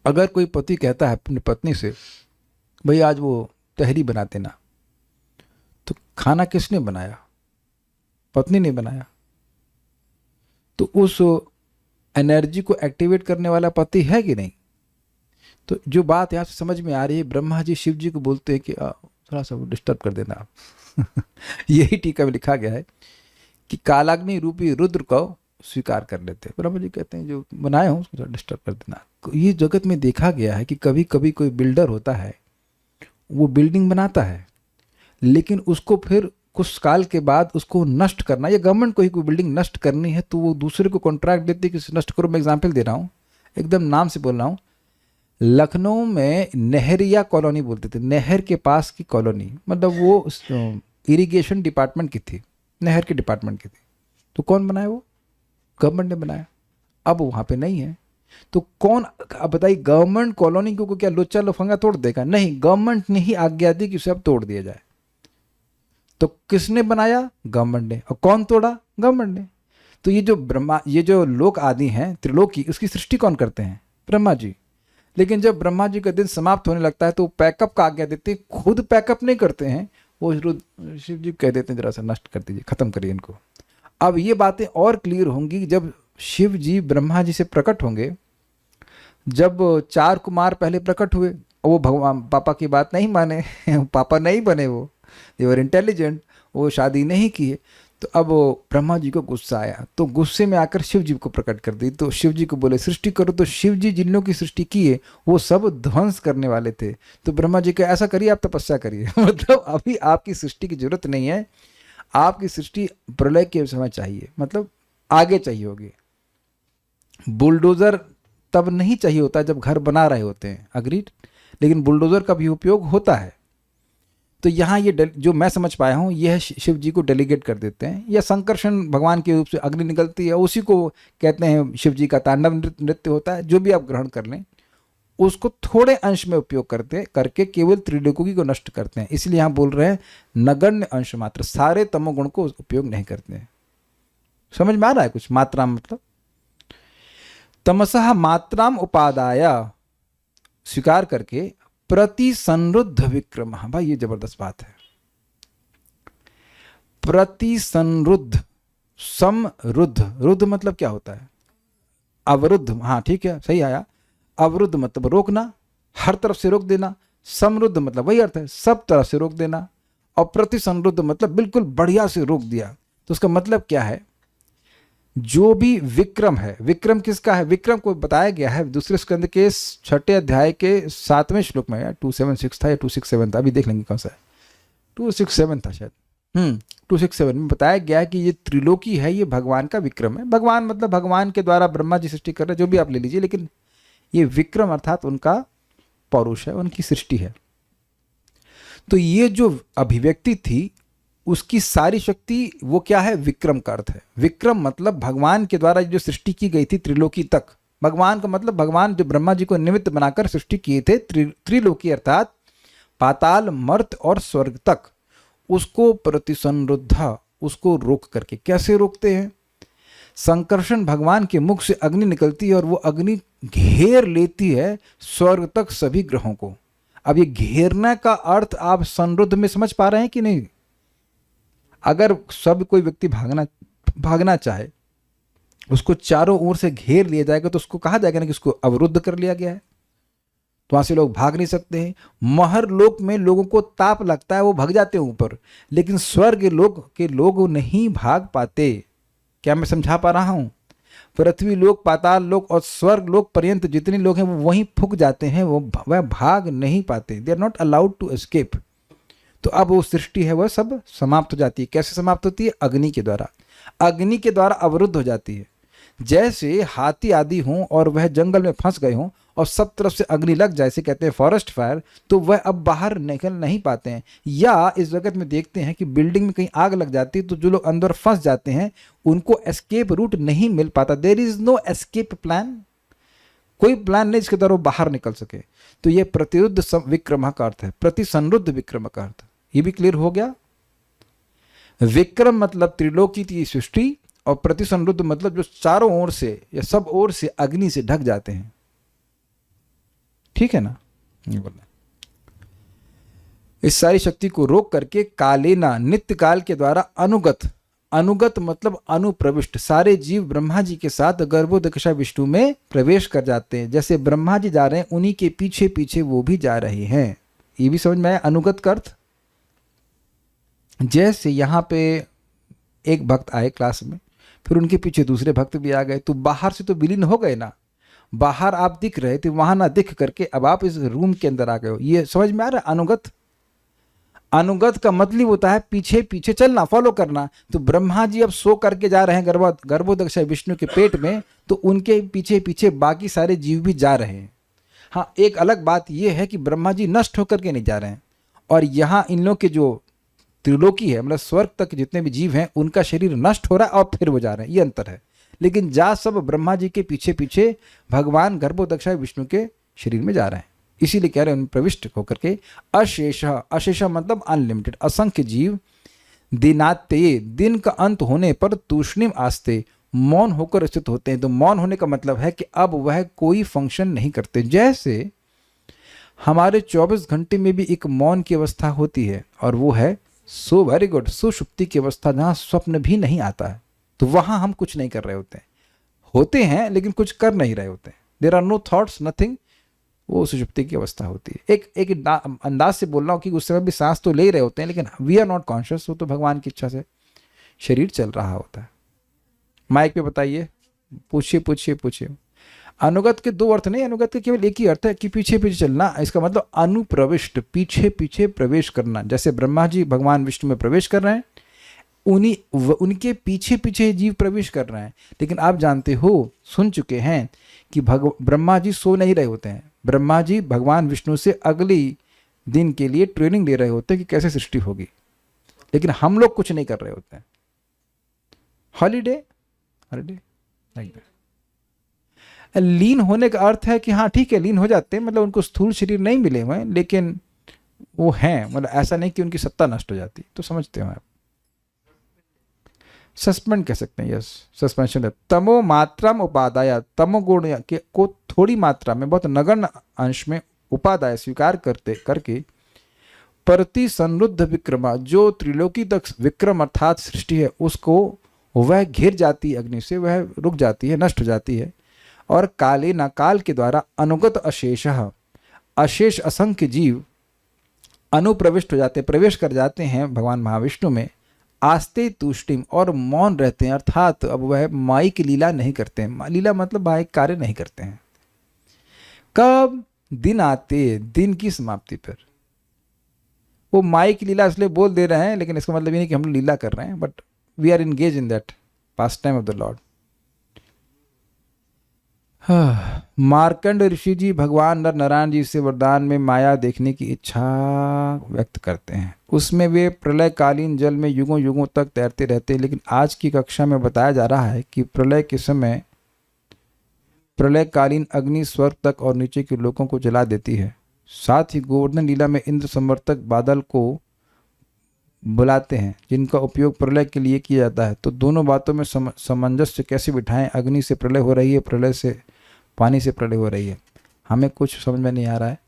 Speaker 1: अगर कोई पति कहता है अपनी पत्नी से, भाई आज वो तहरी बनाते ना, तो खाना किसने बनाया? पत्नी ने बनाया। तो उस एनर्जी को एक्टिवेट करने वाला पति है कि नहीं? तो जो बात यहाँ से समझ में आ रही है, ब्रह्मा जी शिव जी को बोलते हैं कि थोड़ा सा डिस्टर्ब कर देना आप। यही टीका में लिखा गया है कि कालाग्नि रूपी रुद्र को स्वीकार कर लेते हैं। ब्रह्मा जी कहते हैं जो बनाया हूँ उसको थोड़ा डिस्टर्ब कर देना। ये जगत में देखा गया है कि कभी कभी कोई बिल्डर होता है, वो बिल्डिंग बनाता है, लेकिन उसको फिर कुछ काल के बाद उसको नष्ट करना, या गवर्नमेंट को ही कोई बिल्डिंग नष्ट करनी है तो वो दूसरे को कॉन्ट्रैक्ट देती है कि नष्ट करो। मैं एग्जांपल दे रहा हूँ, एकदम नाम से बोल रहा हूँ। लखनऊ में नहरिया कॉलोनी बोलते थे, नहर के पास की कॉलोनी, मतलब वो इरिगेशन डिपार्टमेंट की थी, नहर के डिपार्टमेंट की थी। तो कौन बनाया? वो गवर्नमेंट ने बनाया। अब वहाँ पे नहीं है, तो कौन? अब बताइए, गवर्नमेंट कॉलोनी को क्या लोचा लोफंगा तोड़ देगा? नहीं, गवर्नमेंट ने ही आज्ञा दी कि सब तोड़ दिया जाए। तो किसने बनाया? गवर्नमेंट ने। और कौन तोड़ा? गवर्नमेंट ने। तो ये जो ब्रह्मा, ये जो लोक आदि हैं, त्रिलोकी, उसकी सृष्टि कौन करते हैं? ब्रह्मा जी। लेकिन जब ब्रह्मा जी का दिन समाप्त होने लगता है तो पैकअप का आज्ञा देते हैं, खुद पैकअप नहीं करते हैं, वो शिव जी कह देते हैं जरा सा नष्ट कर दीजिए, खत्म करिए इनको। अब ये बातें और क्लियर होंगी जब शिव जी ब्रह्मा जी से प्रकट होंगे। जब 4 कुमार पहले प्रकट हुए, वो भगवान पापा की बात नहीं माने, पापा नहीं बने, वो देवर इंटेलिजेंट, वो शादी नहीं किए। तो अब ब्रह्मा जी को गुस्सा आया, तो गुस्से में आकर शिव जी को प्रकट कर दी। तो शिव जी को बोले सृष्टि करो। तो शिव जी जिन लोगों की सृष्टि की है वो सब ध्वंस करने वाले थे। तो ब्रह्मा जी को ऐसा करिए, आप तपस्या करिए। मतलब अभी आपकी सृष्टि की जरूरत नहीं है, आपकी सृष्टि प्रलय के समय चाहिए, मतलब आगे चाहिए होगी। बुलडोजर तब नहीं चाहिए होता जब घर बना रहे होते हैं, अग्रीड, लेकिन बुलडोजर का भी उपयोग होता है। तो यहाँ ये जो मैं समझ पाया हूँ, यह शिव जी को डेलीगेट कर देते हैं, या संकर्षण भगवान के रूप से अग्नि निकलती है, उसी को कहते हैं शिव जी का तांडव नृत्य होता है। जो भी आप ग्रहण कर लें, उसको थोड़े अंश में उपयोग करके केवल त्रिलोकी को नष्ट करते हैं। इसलिए यहाँ बोल रहे हैं नगण्य अंश मात्र, सारे तमोगुण को उपयोग नहीं करते हैं। समझ में आ रहा है कुछ? मात्रा मतलब तमसः मात्राम उपादाय, स्वीकार करके, प्रति संरुद्ध विक्रम। भाई ये जबरदस्त बात है। प्रति संरुद्ध, समरुद्ध, रुद्ध मतलब क्या होता है? अवरुद्ध, हाँ ठीक है, सही आया। अवरुद्ध मतलब रोकना, हर तरफ से रोक देना। समरुद्ध मतलब वही अर्थ है, सब तरफ से रोक देना। और प्रतिसंरुद्ध मतलब बिल्कुल बढ़िया से रोक दिया। तो उसका मतलब क्या है, जो भी विक्रम है, विक्रम किसका है, विक्रम को बताया गया है दूसरे स्कंद के 6 अध्याय के 7वें श्लोक में। 276 था या 267 था, अभी देख लेंगे कौन सा है। 267 था शायद, 267 में बताया गया है कि ये त्रिलोकी है, ये भगवान का विक्रम है। भगवान मतलब भगवान के द्वारा ब्रह्मा जी सृष्टि कर रहे हैं, जो भी आप ले लीजिए, लेकिन ये विक्रम अर्थात उनका पौरुष है, उनकी सृष्टि है। तो ये जो अभिव्यक्ति थी उसकी सारी शक्ति वो क्या है, विक्रम का अर्थ है। विक्रम मतलब भगवान के द्वारा जो सृष्टि की गई थी त्रिलोकी तक। भगवान का मतलब भगवान जो ब्रह्मा जी को निमित्त बनाकर सृष्टि किए थे त्रिलोकी अर्थात पाताल, मर्त्य और स्वर्ग तक, उसको प्रतिसंरुद्ध, उसको रोक करके। कैसे रोकते हैं, संकर्षण भगवान के मुख से अग्नि निकलती है और वो अग्नि घेर लेती है स्वर्ग तक सभी ग्रहों को। अब ये घेरने का अर्थ आप संरुद्ध में समझ पा रहे हैं कि नहीं। अगर सब कोई व्यक्ति भागना चाहे, उसको चारों ओर से घेर लिया जाएगा तो उसको कहा जाएगा ना कि उसको अवरुद्ध कर लिया गया है, तो वहां से लोग भाग नहीं सकते हैं। महर लोक में लोगों को ताप लगता है, वो भाग जाते हैं ऊपर, लेकिन स्वर्ग लोक के लोग नहीं भाग पाते। क्या मैं समझा पा रहा हूं। पृथ्वी लोक, पाताल लोक और स्वर्ग लोक पर्यंत जितने लोग हैं वो वहीं फूक जाते हैं, वह भाग नहीं पाते। They are not allowed to escape. तो अब वो सृष्टि है वह सब समाप्त हो जाती है। कैसे समाप्त होती है, अग्नि के द्वारा। अग्नि के द्वारा अवरुद्ध हो जाती है। जैसे हाथी आदि हों और वह जंगल में फंस गए हों और सब तरफ से अग्नि लग जाए, इसे कहते हैं फॉरेस्ट फायर, तो वह अब बाहर निकल नहीं पाते हैं। या इस जगत में देखते हैं कि बिल्डिंग में कहीं आग लग जाती है तो जो लोग अंदर फंस जाते हैं उनको एस्केप रूट नहीं मिल पाता। There is no escape plan, कोई प्लान नहीं जिसके द्वारा वो बाहर निकल सके। तो ये प्रतिरुद्ध विक्रम का अर्थ है, प्रतिसंरुद्ध विक्रम का अर्थ। ये भी क्लियर हो गया। विक्रम मतलब त्रिलोकी की सृष्टि और प्रतिसंरुद्ध मतलब जो चारों ओर से या सब ओर से अग्नि से ढक जाते हैं। ठीक है ना। ये बोलना, इस सारी शक्ति को रोक करके कालेना, नित्य काल के द्वारा अनुगत, अनुगत मतलब अनुप्रविष्ट, सारे जीव ब्रह्मा जी के साथ गर्भोदकशा विष्णु में प्रवेश कर जाते हैं। जैसे ब्रह्मा जी जा रहे हैं उन्हीं के पीछे पीछे वो भी जा रहे हैं। ये भी समझ में आया अनुगत का अर्थ। जैसे यहाँ पे एक भक्त आए क्लास में, फिर उनके पीछे दूसरे भक्त भी आ गए, तो बाहर से तो विलीन हो गए ना। बाहर आप दिख रहे थे, वहां ना दिख करके अब आप इस रूम के अंदर आ गए हो। ये समझ में आ रहा है अनुगत। अनुगत का मतलब होता है पीछे पीछे चलना, फॉलो करना। तो ब्रह्मा जी अब सो करके जा रहे हैं गर्भोदकशा विष्णु के पेट में, तो उनके पीछे पीछे बाकी सारे जीव भी जा रहे हैं। हाँ, एक अलग बात यह है कि ब्रह्मा जी नष्ट होकर के नहीं जा रहे हैं, और यहाँ इन लोग के जो त्रिलोकी है मतलब स्वर्ग तक जितने भी जीव हैं उनका शरीर नष्ट हो रहा है और फिर वो जा रहे हैं, ये अंतर है। लेकिन जा सब ब्रह्मा जी के पीछे पीछे भगवान गर्भोदकशा विष्णु के शरीर में जा रहे हैं। इसीलिए कह रहे हैं उन प्रविष्ट होकर के। अशेष, अशेष मतलब अनलिमिटेड, असंख्य जीव। दिनात्य, दिन का अंत होने पर तूष्णिम आस्ते, मौन होकर स्थित होते हैं। तो मौन होने का मतलब है कि अब वह कोई फंक्शन नहीं करते। जैसे हमारे 24 घंटे में भी एक मौन की अवस्था होती है, और वो है सो वेरी गुड, सुषुप्ति की अवस्था, जहाँ स्वप्न भी नहीं आता है। तो वहाँ हम कुछ नहीं कर रहे होते हैं लेकिन कुछ कर नहीं रहे होते हैं। There are no thoughts, nothing. वो सुषुप्ति की अवस्था होती है। एक अंदाज से बोल रहा हूँ कि उस समय भी सांस तो ले रहे होते हैं लेकिन वी आर नॉट कॉन्शियस। वो तो भगवान की इच्छा से शरीर चल रहा होता है। माइक पे बताइए, पूछिए। अनुगत के दो अर्थ नहीं, अनुगत के केवल एक ही अर्थ है कि पीछे पीछे चलना। इसका मतलब अनुप्रविष्ट, पीछे पीछे प्रवेश करना। जैसे ब्रह्मा जी भगवान विष्णु में प्रवेश कर रहे हैं, उनके पीछे पीछे जीव प्रवेश कर रहे हैं। लेकिन आप जानते हो, सुन चुके हैं कि ब्रह्मा जी सो नहीं रहे होते हैं। ब्रह्मा जी भगवान विष्णु से अगली दिन के लिए ट्रेनिंग ले रहे होते हैं कि कैसे सृष्टि होगी। लेकिन हम लोग कुछ नहीं कर रहे होते हैं। Holiday like that. लीन होने का अर्थ है कि हाँ ठीक है, लीन हो जाते हैं, मतलब उनको स्थूल शरीर नहीं मिले हुए हैं लेकिन वो हैं, मतलब ऐसा नहीं कि उनकी सत्ता नष्ट हो जाती। तो समझते हो आप, सस्पेंड कह सकते हैं। यस, सस्पेंशन है। तमो मात्राम उपादाय, तमोगुण को थोड़ी मात्रा में, बहुत नगण्य अंश में उपादाय स्वीकार करके प्रतिसंरुद्ध विक्रमा, जो त्रिलोकी तक विक्रम अर्थात सृष्टि है, उसको वह घिर जाती है अग्नि से, वह रुक जाती है, नष्ट हो जाती है। और कालेन काल के द्वारा अनुगत अशेषः अशेष असंख्य जीव अनुप्रविष्ट हो जाते, प्रवेश कर जाते हैं भगवान महाविष्णु में। आस्ते तुष्टिम, और मौन रहते हैं, अर्थात अब वह माई की लीला नहीं करते हैं। लीला मतलब माई कार्य नहीं करते हैं। कब? दिन आते, दिन की समाप्ति पर। वो माई की लीला इसलिए बोल दे रहे हैं, लेकिन इसका मतलब ये नहीं कि हम लोग लीला कर रहे हैं, but we are engage in that pastime of the lord. Markand Rishi ji Bhagwan Nar Narayan ji से वरदान में माया देखने की इच्छा व्यक्त करते हैं। उसमें वे प्रलयकालीन जल में युगों युगों तक तैरते रहते हैं। लेकिन आज की कक्षा में बताया जा रहा है कि प्रलय के समय प्रलयकालीन अग्नि स्वर्ग तक और नीचे के लोगों को जला देती है। साथ ही गोवर्धन लीला में इंद्र संवर्तक बादल को बुलाते हैं, जिनका उपयोग प्रलय के लिए किया जाता है। तो दोनों बातों में सामंजस्य कैसे बिठाएं? अग्नि से प्रलय हो रही है, प्रलय से पानी से प्रलय हो रही है। हमें कुछ समझ में नहीं आ रहा है।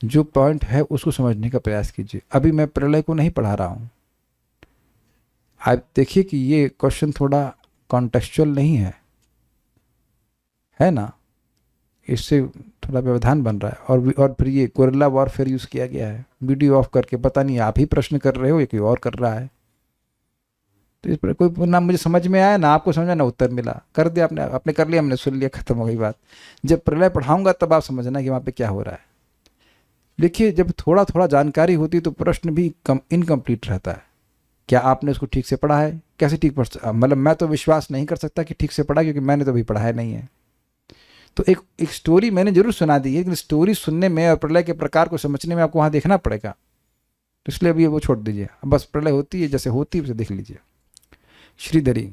Speaker 1: जो पॉइंट है उसको समझने का प्रयास कीजिए। अभी मैं प्रलय को नहीं पढ़ा रहा हूँ। आप देखिए कि ये क्वेश्चन थोड़ा कॉन्टेक्चुअल नहीं है ना, इससे थोड़ा व्यवधान बन रहा है। और फिर ये गोरिल्ला वॉरफेयर यूज़ किया गया है, वीडियो ऑफ करके। पता नहीं आप ही प्रश्न कर रहे हो या कोई और कर रहा है। तो इस पर कोई ना मुझे समझ में आया, ना आपको समझा, ना उत्तर मिला। कर दिया आपने कर लिया, हमने सुन लिया, खत्म हो गई बात। जब प्रलय पढ़ाऊंगा तब आप समझना कि वहाँ पे क्या हो रहा है। देखिए, जब थोड़ा थोड़ा जानकारी होती है तो प्रश्न भी इनकम्प्लीट रहता है। क्या आपने उसको ठीक से पढ़ा है? कैसे ठीक पढ़, मतलब मैं तो विश्वास नहीं कर सकता कि ठीक से पढ़ा, क्योंकि मैंने तो अभी पढ़ाया नहीं है। तो एक स्टोरी मैंने जरूर सुना दी है, लेकिन स्टोरी सुनने में और प्रलय के प्रकार को समझने में आपको वहाँ देखना पड़ेगा। तो इसलिए अभी वो छोड़ दीजिए। अब बस प्रलय होती है जैसे होती है उसे देख लीजिए। श्रीधरी,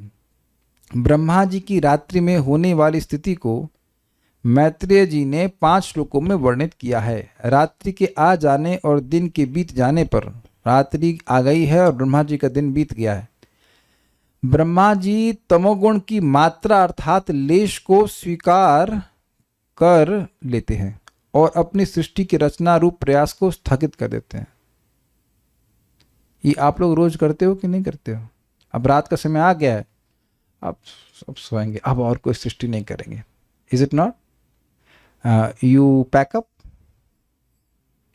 Speaker 1: ब्रह्मा जी की रात्रि में होने वाली स्थिति को मैत्रेय जी ने 5 श्लोकों में वर्णित किया है। रात्रि के आ जाने और दिन के बीत जाने पर रात्रि आ गई है और ब्रह्मा जी का दिन बीत गया है। ब्रह्मा जी तमोगुण की मात्रा अर्थात लेश को स्वीकार कर लेते हैं और अपनी सृष्टि की रचना रूप प्रयास को स्थगित कर देते हैं। ये आप लोग रोज करते हो कि नहीं करते हो? अब रात का समय आ गया है, अब सोएंगे, अब और कोई सृष्टि नहीं करेंगे। Is it not? You pack up,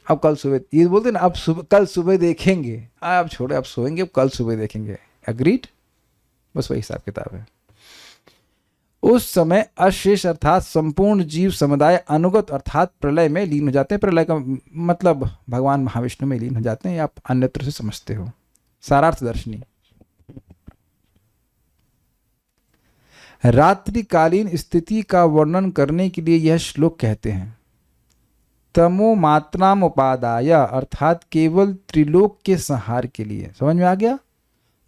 Speaker 1: अब कल सुबह, ये बोलते ना, अब कल सुबह देखेंगे, अब छोड़े, अब सोएंगे, अब कल सुबह देखेंगे। एग्रीड? बस वही हिसाब किताब है। उस समय अशेष अर्थात संपूर्ण जीव समुदाय अनुगत अर्थात प्रलय में लीन हो जाते हैं। प्रलय का मतलब भगवान महाविष्णु में लीन हो जाते हैं, या आप अन्यत्र से समझते हो। सारार्थ दर्शनी। रात्रिकालीन स्थिति का वर्णन करने के लिए यह श्लोक कहते हैं, तमो मात्राम उपादाय, अर्थात केवल त्रिलोक के संहार के लिए। समझ में आ गया?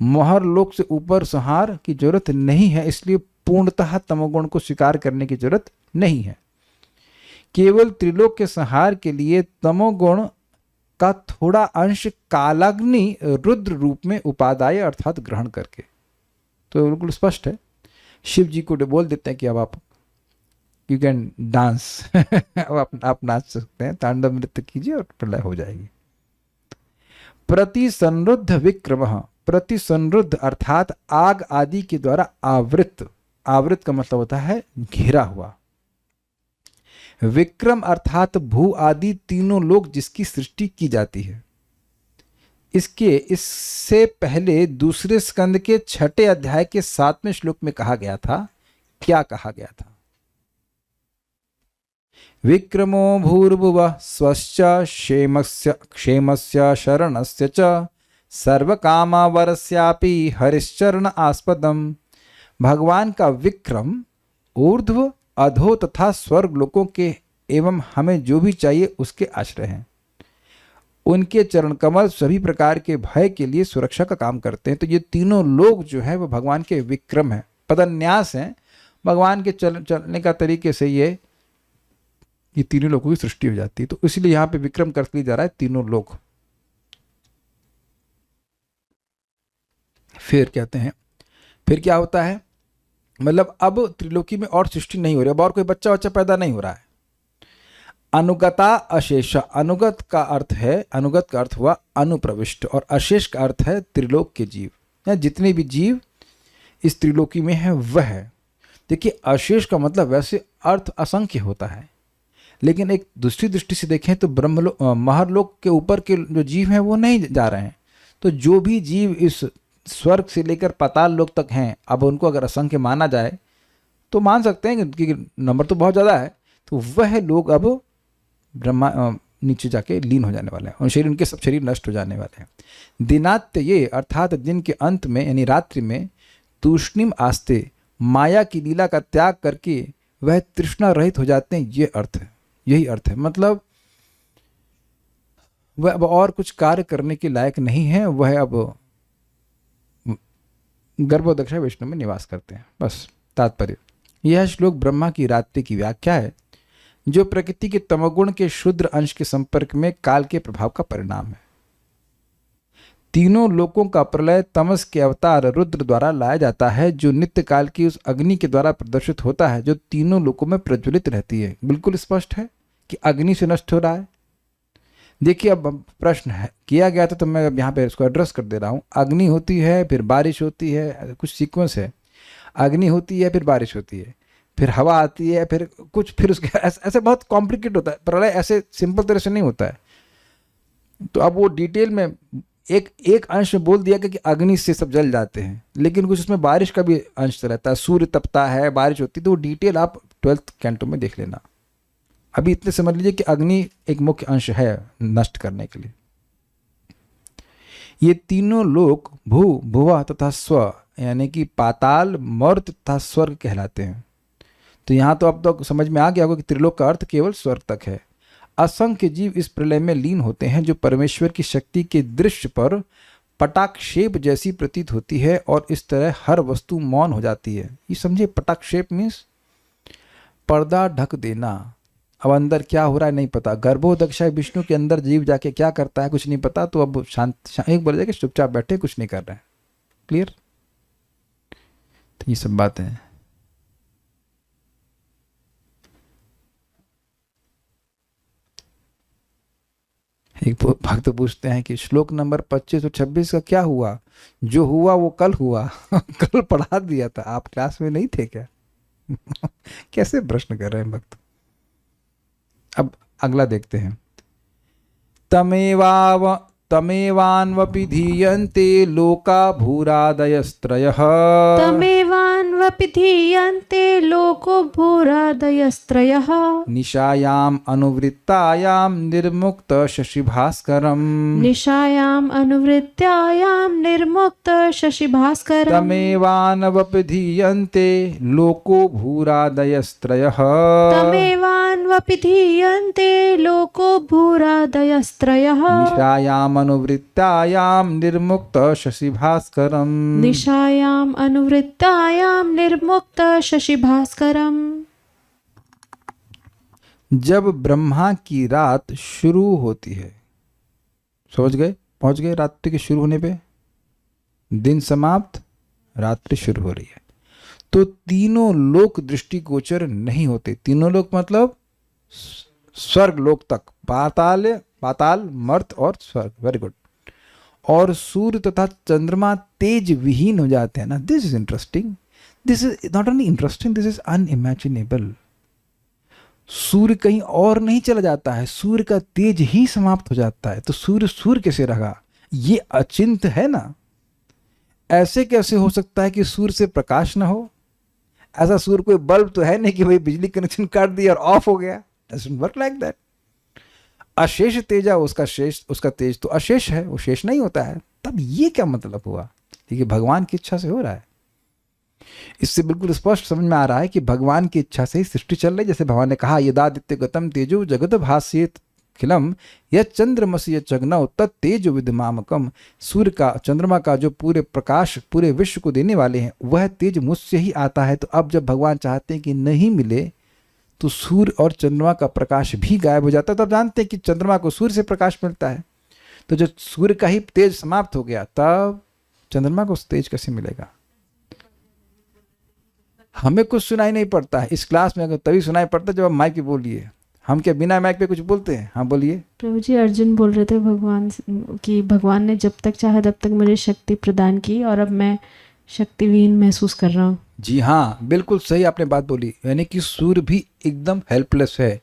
Speaker 1: मोहर लोक से ऊपर संहार की जरूरत नहीं है, इसलिए पूर्णतः तमोगुण को स्वीकार करने की जरूरत नहीं है। केवल त्रिलोक के संहार के लिए तमोगुण का थोड़ा अंश कालाग्नि रुद्र रूप में उपादाय अर्थात ग्रहण करके। तो बिल्कुल स्पष्ट है। शिव जी को बोल देते हैं कि अब आप यू कैन डांस अब आप नाच सकते हैं, तांडव नृत्य कीजिए और प्रलय हो जाएगी। प्रतिसंरुद्ध विक्रम, प्रतिसंरुद्ध अर्थात आग आदि के द्वारा आवृत, आवृत का मतलब होता है घेरा हुआ। विक्रम अर्थात भू आदि तीनों लोक जिसकी सृष्टि की जाती है। इससे पहले दूसरे स्कंद के 6ठे अध्याय के 7वें श्लोक में कहा गया था, क्या कहा गया था? विक्रमो भूर्भुवः स्वश्च क्षेमस्य शरणस्य च सर्वकामावरस्यापि हरिश्चरण आस्पदम। भगवान का विक्रम ऊर्ध्व, अधो तथा स्वर्ग लोकों के एवं हमें जो भी चाहिए उसके आश्रय हैं। उनके चरण कमल सभी प्रकार के भय के लिए सुरक्षा का काम करते हैं। तो ये तीनों लोग जो है वो भगवान के विक्रम है, पदन्यास हैं। भगवान के चलने का तरीके से ये तीनों लोगों की सृष्टि हो जाती है। तो इसलिए यहाँ पे विक्रम कर लिया जा रहा है तीनों लोग। फिर कहते हैं, फिर क्या होता है? मतलब अब त्रिलोकी में और सृष्टि नहीं हो रही, अब और कोई बच्चा पैदा नहीं हो रहा है। अनुगता अशेष, अनुगत का अर्थ है, अनुगत का अर्थ हुआ अनुप्रविष्ट, और अशेष का अर्थ है त्रिलोक के जीव, या जितने भी जीव इस त्रिलोकी में है वह है। देखिए अशेष का मतलब वैसे अर्थ असंख्य होता है, लेकिन एक दूसरी दृष्टि से देखें तो ब्रह्मलोक महरलोक के ऊपर के जो जीव हैं वो नहीं जा रहे हैं। तो जो भी जीव इस स्वर्ग से लेकर पाताल लोक तक हैं, अब उनको अगर असंख्य माना जाए तो मान सकते हैं कि नंबर तो बहुत ज़्यादा है, तो वह लोग अब ब्रह्मा नीचे जाके लीन हो जाने वाले हैं और शरीर उनके सब शरीर नष्ट हो जाने वाले हैं। दिनात्य ये अर्थात दिन के अंत में यानी रात्रि में तूष्णिम आस्ते माया की लीला का त्याग करके वह तृष्णा रहित हो जाते हैं। ये अर्थ है, यही अर्थ है। मतलब वह अब और कुछ कार्य करने के लायक नहीं है, वह अब गर्भोदक्षा विष्णु में निवास करते हैं। बस तात्पर्य। यह श्लोक ब्रह्मा की रात्रि की व्याख्या है, जो प्रकृति के तमोगुण के शुद्र अंश के संपर्क में काल के प्रभाव का परिणाम है। तीनों लोकों का प्रलय तमस के अवतार रुद्र द्वारा लाया जाता है, जो नित्य काल की उस अग्नि के द्वारा प्रदर्शित होता है, जो तीनों लोकों में प्रज्वलित रहती है। बिल्कुल स्पष्ट है कि अग्नि से नष्ट हो रहा है। देखिए अब प्रश्न है किया गया था, तो मैं अब यहाँ पे इसको एड्रेस कर दे रहा हूँ। अग्नि होती है, फिर बारिश होती है, कुछ सीक्वेंस है। अग्नि होती है, फिर बारिश होती है, फिर हवा आती है, फिर कुछ, फिर उसके ऐसे बहुत कॉम्प्लिकेट होता है। प्रलय ऐसे सिंपल तरह से नहीं होता है। तो अब वो डिटेल में एक अंश में बोल दिया कि अग्नि से सब जल जाते हैं, लेकिन कुछ उसमें बारिश का भी अंश रहता है। सूर्य तपता है, बारिश होती है, तो वो डिटेल आप 12th कैंटो में देख लेना। अभी इतने समझ लीजिए कि अग्नि एक मुख्य अंश है नष्ट करने के लिए। ये तीनों लोक भू भुवा तथा स्व यानी कि पाताल मर्त्य तथा स्वर्ग कहलाते हैं। तो यहाँ तो अब तो समझ में आ गया होगा कि त्रिलोक का अर्थ केवल स्वर्ग तक है। असंख्य जीव इस प्रलय में लीन होते हैं, जो परमेश्वर की शक्ति के दृश्य पर पटाक्षेप जैसी प्रतीत होती है, और इस तरह हर वस्तु मौन हो जाती है। ये समझिए, पटाक्षेप मीन्स पर्दा ढक देना। अब अंदर क्या हो रहा है नहीं पता, गर्भोदक्षा विष्णु के अंदर जीव जाके क्या करता है कुछ नहीं पता, तो अब शांत एक बोल जाए चुपचाप बैठे, कुछ नहीं कर रहे हैं। क्लियर? तो ये सब बातें हैं। एक भक्त पूछते हैं कि श्लोक नंबर 25 और 26 का क्या हुआ? जो हुआ वो कल हुआ कल पढ़ा दिया था, आप क्लास में नहीं थे क्या? कैसे प्रश्न कर रहे हैं भक्त। अब अगला देखते हैं। तमेवान्वपि धीयन्ते लोका भूरादयस्त्रयः।
Speaker 2: तमेवान्वपि धीयन्ते लोको भूरादयस्त्रयः।
Speaker 1: निशायाम् अनुवृत्तायां निर्मुक्त शशिभास्करम्।
Speaker 2: निशायाम् अनुवृत्तायां निर्मुक्त शशिभास्करम्।
Speaker 1: तमेवान्वपि धीयन्ते लोको भूरादयस्त्रयः।
Speaker 2: तमेवान्वपि धीयन्ते लोको भूरादयस्त्रयः।
Speaker 1: निशायाम् अनुवृत्तायां निर्मुक्त शशिभास्करम्।
Speaker 2: निशायाम् अनुवृत्तायां निर्मुक्त शशिभास्करम्।
Speaker 1: जब ब्रह्मा की रात शुरू होती है, समझ गए? पहुंच गए रात्रि के शुरू होने पे? दिन समाप्त, रात्रि शुरू हो रही है, तो तीनों लोक दृष्टिगोचर नहीं होते। तीनों लोक मतलब स्वर्ग लोक तक, पाताल मर्त्य और स्वर्ग। Very good. और सूर्य तथा चंद्रमा तेज विहीन हो जाते हैं ना। This is interesting. This is not only interesting, this is unimaginable. सूर्य कहीं और नहीं चला जाता है, सूर्य का तेज ही समाप्त हो जाता है। तो सूर्य कैसे रहा? ये अचिंत है ना। ऐसे कैसे हो सकता है कि सूर्य से प्रकाश ना हो? ऐसा सूर्य कोई बल्ब तो है नहीं कि भाई बिजली कनेक्शन काट दिया और ऑफ हो गया। Doesn't work like that. अशेष तेजा, उसका तेज तो अशेष है, वो शेष नहीं होता है। तब ये क्या मतलब हुआ? देखिए भगवान की इच्छा से हो रहा है। इससे बिल्कुल स्पष्ट समझ में आ रहा है कि भगवान की इच्छा से ही सृष्टि चल रही। जैसे भगवान ने कहा, यदादित्य गतम तेजो जगत भास्येत खिलम यत् चंद्रमसि यत् जगनौ तत् तेजो विद्यमामकम। सूर्य का, चंद्रमा का जो पूरे प्रकाश पूरे विश्व को देने वाले हैं, वह तेज मुझसे ही आता है। तो अब जब भगवान चाहते हैं कि नहीं मिले, तो सूर्य और चंद्रमा का प्रकाश भी गायब हो जाता है। तो आप जानते हैं कि चंद्रमा को सूर्य से प्रकाश मिलता है। तो जब सूर्य का ही तेज समाप्त हो गया, तब चंद्रमा को तेज कैसे मिलेगा? हमें कुछ सुनाई नहीं पड़ता है इस क्लास में, अगर तभी सुनाई पड़ता जब आप माइक पे बोलिए। हम क्या बिना माइक पे कुछ बोलते हैं? हाँ बोलिए।
Speaker 2: प्रभु जी, अर्जुन बोल रहे थे भगवान ने जब तक चाहा तब तक मुझे शक्ति प्रदान की, और अब मैं शक्तिहीन महसूस कर रहा हूँ।
Speaker 1: जी हाँ, बिल्कुल सही आपने बात बोली। यानी कि सूर्य भी एकदम हेल्पलेस है।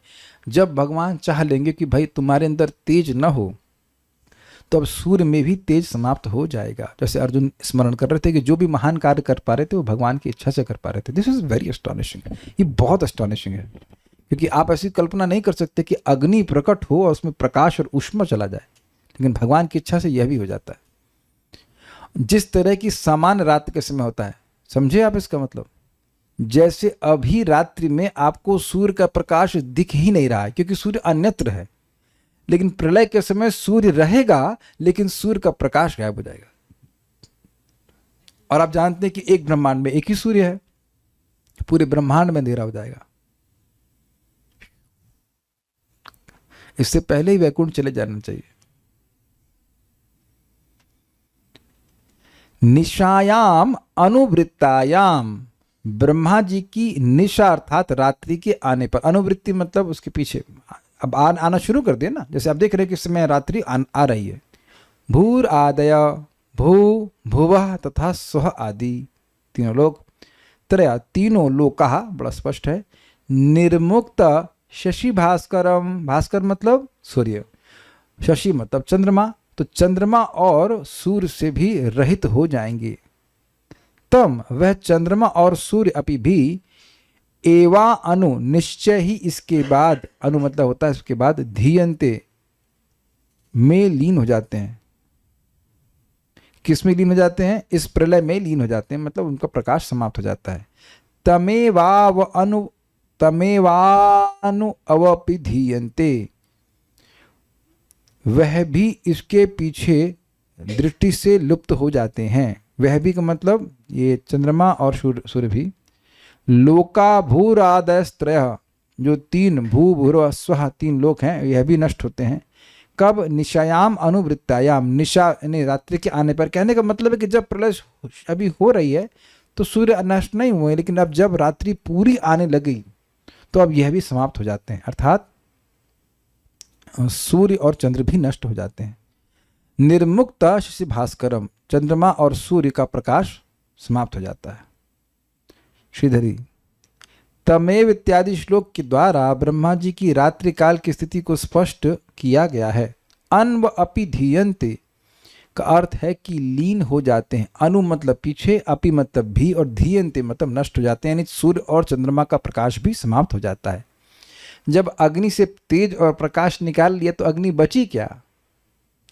Speaker 1: जब भगवान चाह लेंगे कि भाई तुम्हारे अंदर तेज न हो, तो अब सूर्य में भी तेज समाप्त हो जाएगा। जैसे अर्जुन स्मरण कर रहे थे कि जो भी महान कार्य कर पा रहे थे वो भगवान की इच्छा से कर पा रहे थे। This is very astonishing. ये बहुत अस्टॉनिशिंग है, क्योंकि आप ऐसी कल्पना नहीं कर सकते कि अग्नि प्रकट हो और उसमें प्रकाश और ऊष्मा चला जाए, लेकिन भगवान की इच्छा से यह भी हो जाता है। जिस तरह की सामान्य रात्रि के समय होता है, समझे आप इसका मतलब? जैसे अभी रात्रि में आपको सूर्य का प्रकाश दिख ही नहीं रहा है, क्योंकि सूर्य अन्यत्र है। लेकिन प्रलय के समय सूर्य रहेगा, लेकिन सूर्य का प्रकाश गायब हो जाएगा। और आप जानते हैं कि एक ब्रह्मांड में एक ही सूर्य है, पूरे ब्रह्मांड में अंधेरा हो जाएगा। इससे पहले ही वैकुंठ चले जाना चाहिए। निशायाम अनुवृत्तायाम, ब्रह्मा जी की निशा अर्थात रात्रि के आने पर, अनुवृत्ति मतलब उसके पीछे, अब आना शुरू कर दिया ना। जैसे आप देख रहे हैं कि इस समय रात्रि आ रही है। भूर आदय, भू भुवः तथा स्वः आदि तीनों लोग, त्रय तीनों लोग कहा, बड़ा स्पष्ट है। निर्मुक्त शशि भास्करम, भास्कर मतलब सूर्य, शशि मतलब चंद्रमा, तो चंद्रमा और सूर्य से भी रहित हो जाएंगे। तम वह चंद्रमा और सूर्य अपि भी एवा अनु निश्चय ही इसके बाद, अनु मतलब होता है इसके बाद, धीयन्ते में लीन हो जाते हैं। किस में लीन हो जाते हैं? इस प्रलय में लीन हो जाते हैं, मतलब उनका प्रकाश समाप्त हो जाता है। तमेवानु अवपि धीयन्ते, वह भी इसके पीछे दृष्टि से लुप्त हो जाते हैं। वह भी का मतलब ये चंद्रमा और सूर्य भी। लोका भूरादयस्त्रय, जो तीन भू भूर स्व तीन लोक हैं, यह भी नष्ट होते हैं। कब? निशायाम अनुवृत्तायाम, निशा यानी रात्रि के आने पर। कहने का मतलब है कि जब प्रलय अभी हो रही है तो सूर्य नष्ट नहीं हुए, लेकिन अब जब रात्रि पूरी आने लगी तो अब यह भी समाप्त हो जाते हैं, अर्थात सूर्य और चंद्र भी नष्ट हो जाते हैं। निर्मुक्त शशि भास्करम, चंद्रमा और सूर्य का प्रकाश समाप्त हो जाता है। श्रीधरी, तमेव इत्यादि श्लोक के द्वारा ब्रह्मा जी की रात्रि काल की स्थिति को स्पष्ट किया गया है। अन्व अपि धीयन्ते का अर्थ है कि लीन हो जाते हैं। अनु मतलब पीछे, अपि मतलब भी, और धीयन्ते मतलब नष्ट हो जाते हैं, यानी सूर्य और चंद्रमा का प्रकाश भी समाप्त हो जाता है। जब अग्नि से तेज और प्रकाश निकाल लिया तो अग्नि बची क्या?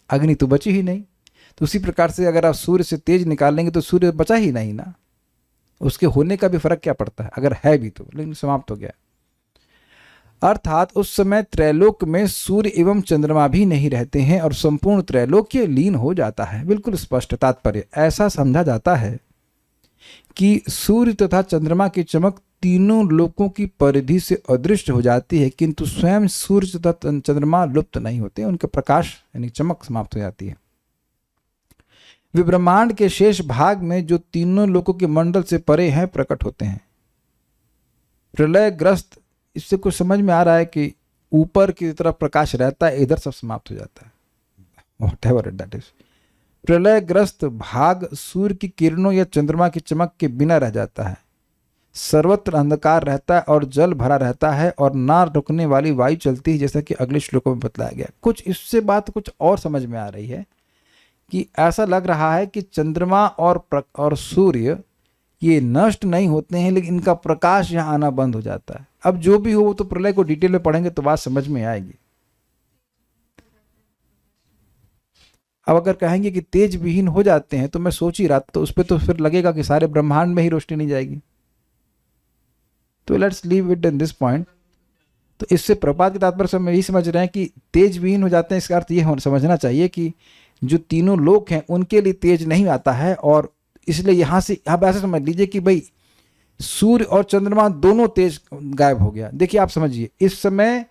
Speaker 1: अग्नि तो बची ही नहीं। तो उसी प्रकार से अगर आप सूर्य से तेज निकाल लेंगे तो सूर्य बचा ही नहीं ना, उसके होने का भी फर्क क्या पड़ता है, अगर है भी तो, लेकिन समाप्त हो गया। अर्थात उस समय त्रैलोक में सूर्य एवं चंद्रमा भी नहीं रहते हैं और संपूर्ण त्रैलोक्य लीन हो जाता है। बिल्कुल स्पष्ट तात्पर्य ऐसा समझा जाता है कि सूर्य तथा चंद्रमा की चमक तीनों लोकों की परिधि से अदृश्य हो जाती है, किंतु स्वयं सूर्य तथा चंद्रमा लुप्त नहीं होते, उनका प्रकाश यानी चमक समाप्त हो जाती है। वे ब्रह्मांड के शेष भाग में जो तीनों लोकों के मंडल से परे हैं प्रकट होते हैं। प्रलयग्रस्त, इससे कुछ समझ में आ रहा है कि ऊपर की तरफ प्रकाश रहता है, इधर सब समाप्त हो जाता है, व्हाटएवर दैट इज। प्रलयग्रस्त भाग सूर्य की किरणों या चंद्रमा की चमक के बिना रह जाता है। सर्वत्र अंधकार रहता है और जल भरा रहता है और ना रुकने वाली वायु चलती है, जैसा कि अगले श्लोकों में बतलाया गया। कुछ इससे बात कुछ और समझ में आ रही है कि ऐसा लग रहा है कि चंद्रमा और सूर्य ये नष्ट नहीं होते हैं, लेकिन इनका प्रकाश यहाँ आना बंद हो जाता है। अब जो भी हो वो तो प्रलय को डिटेल में पढ़ेंगे तो बात समझ में आएगी। अब अगर कहेंगे कि तेज विहीन हो जाते हैं तो मैं सोच ही रहा, तो उस पर तो फिर लगेगा कि सारे ब्रह्मांड में ही रोशनी नहीं जाएगी। तो let's leave it in this point. तो इससे प्रपात के तात्पर्य से हम यही समझ रहे हैं कि तेज विहीन हो जाते हैं, इसका अर्थ ये समझना चाहिए कि जो तीनों लोक हैं उनके लिए तेज नहीं आता है, और इसलिए यहाँ से आप ऐसा समझ लीजिए कि भाई सूर्य और चंद्रमा दोनों तेज गायब हो गया। देखिए आप समझिए, इस समय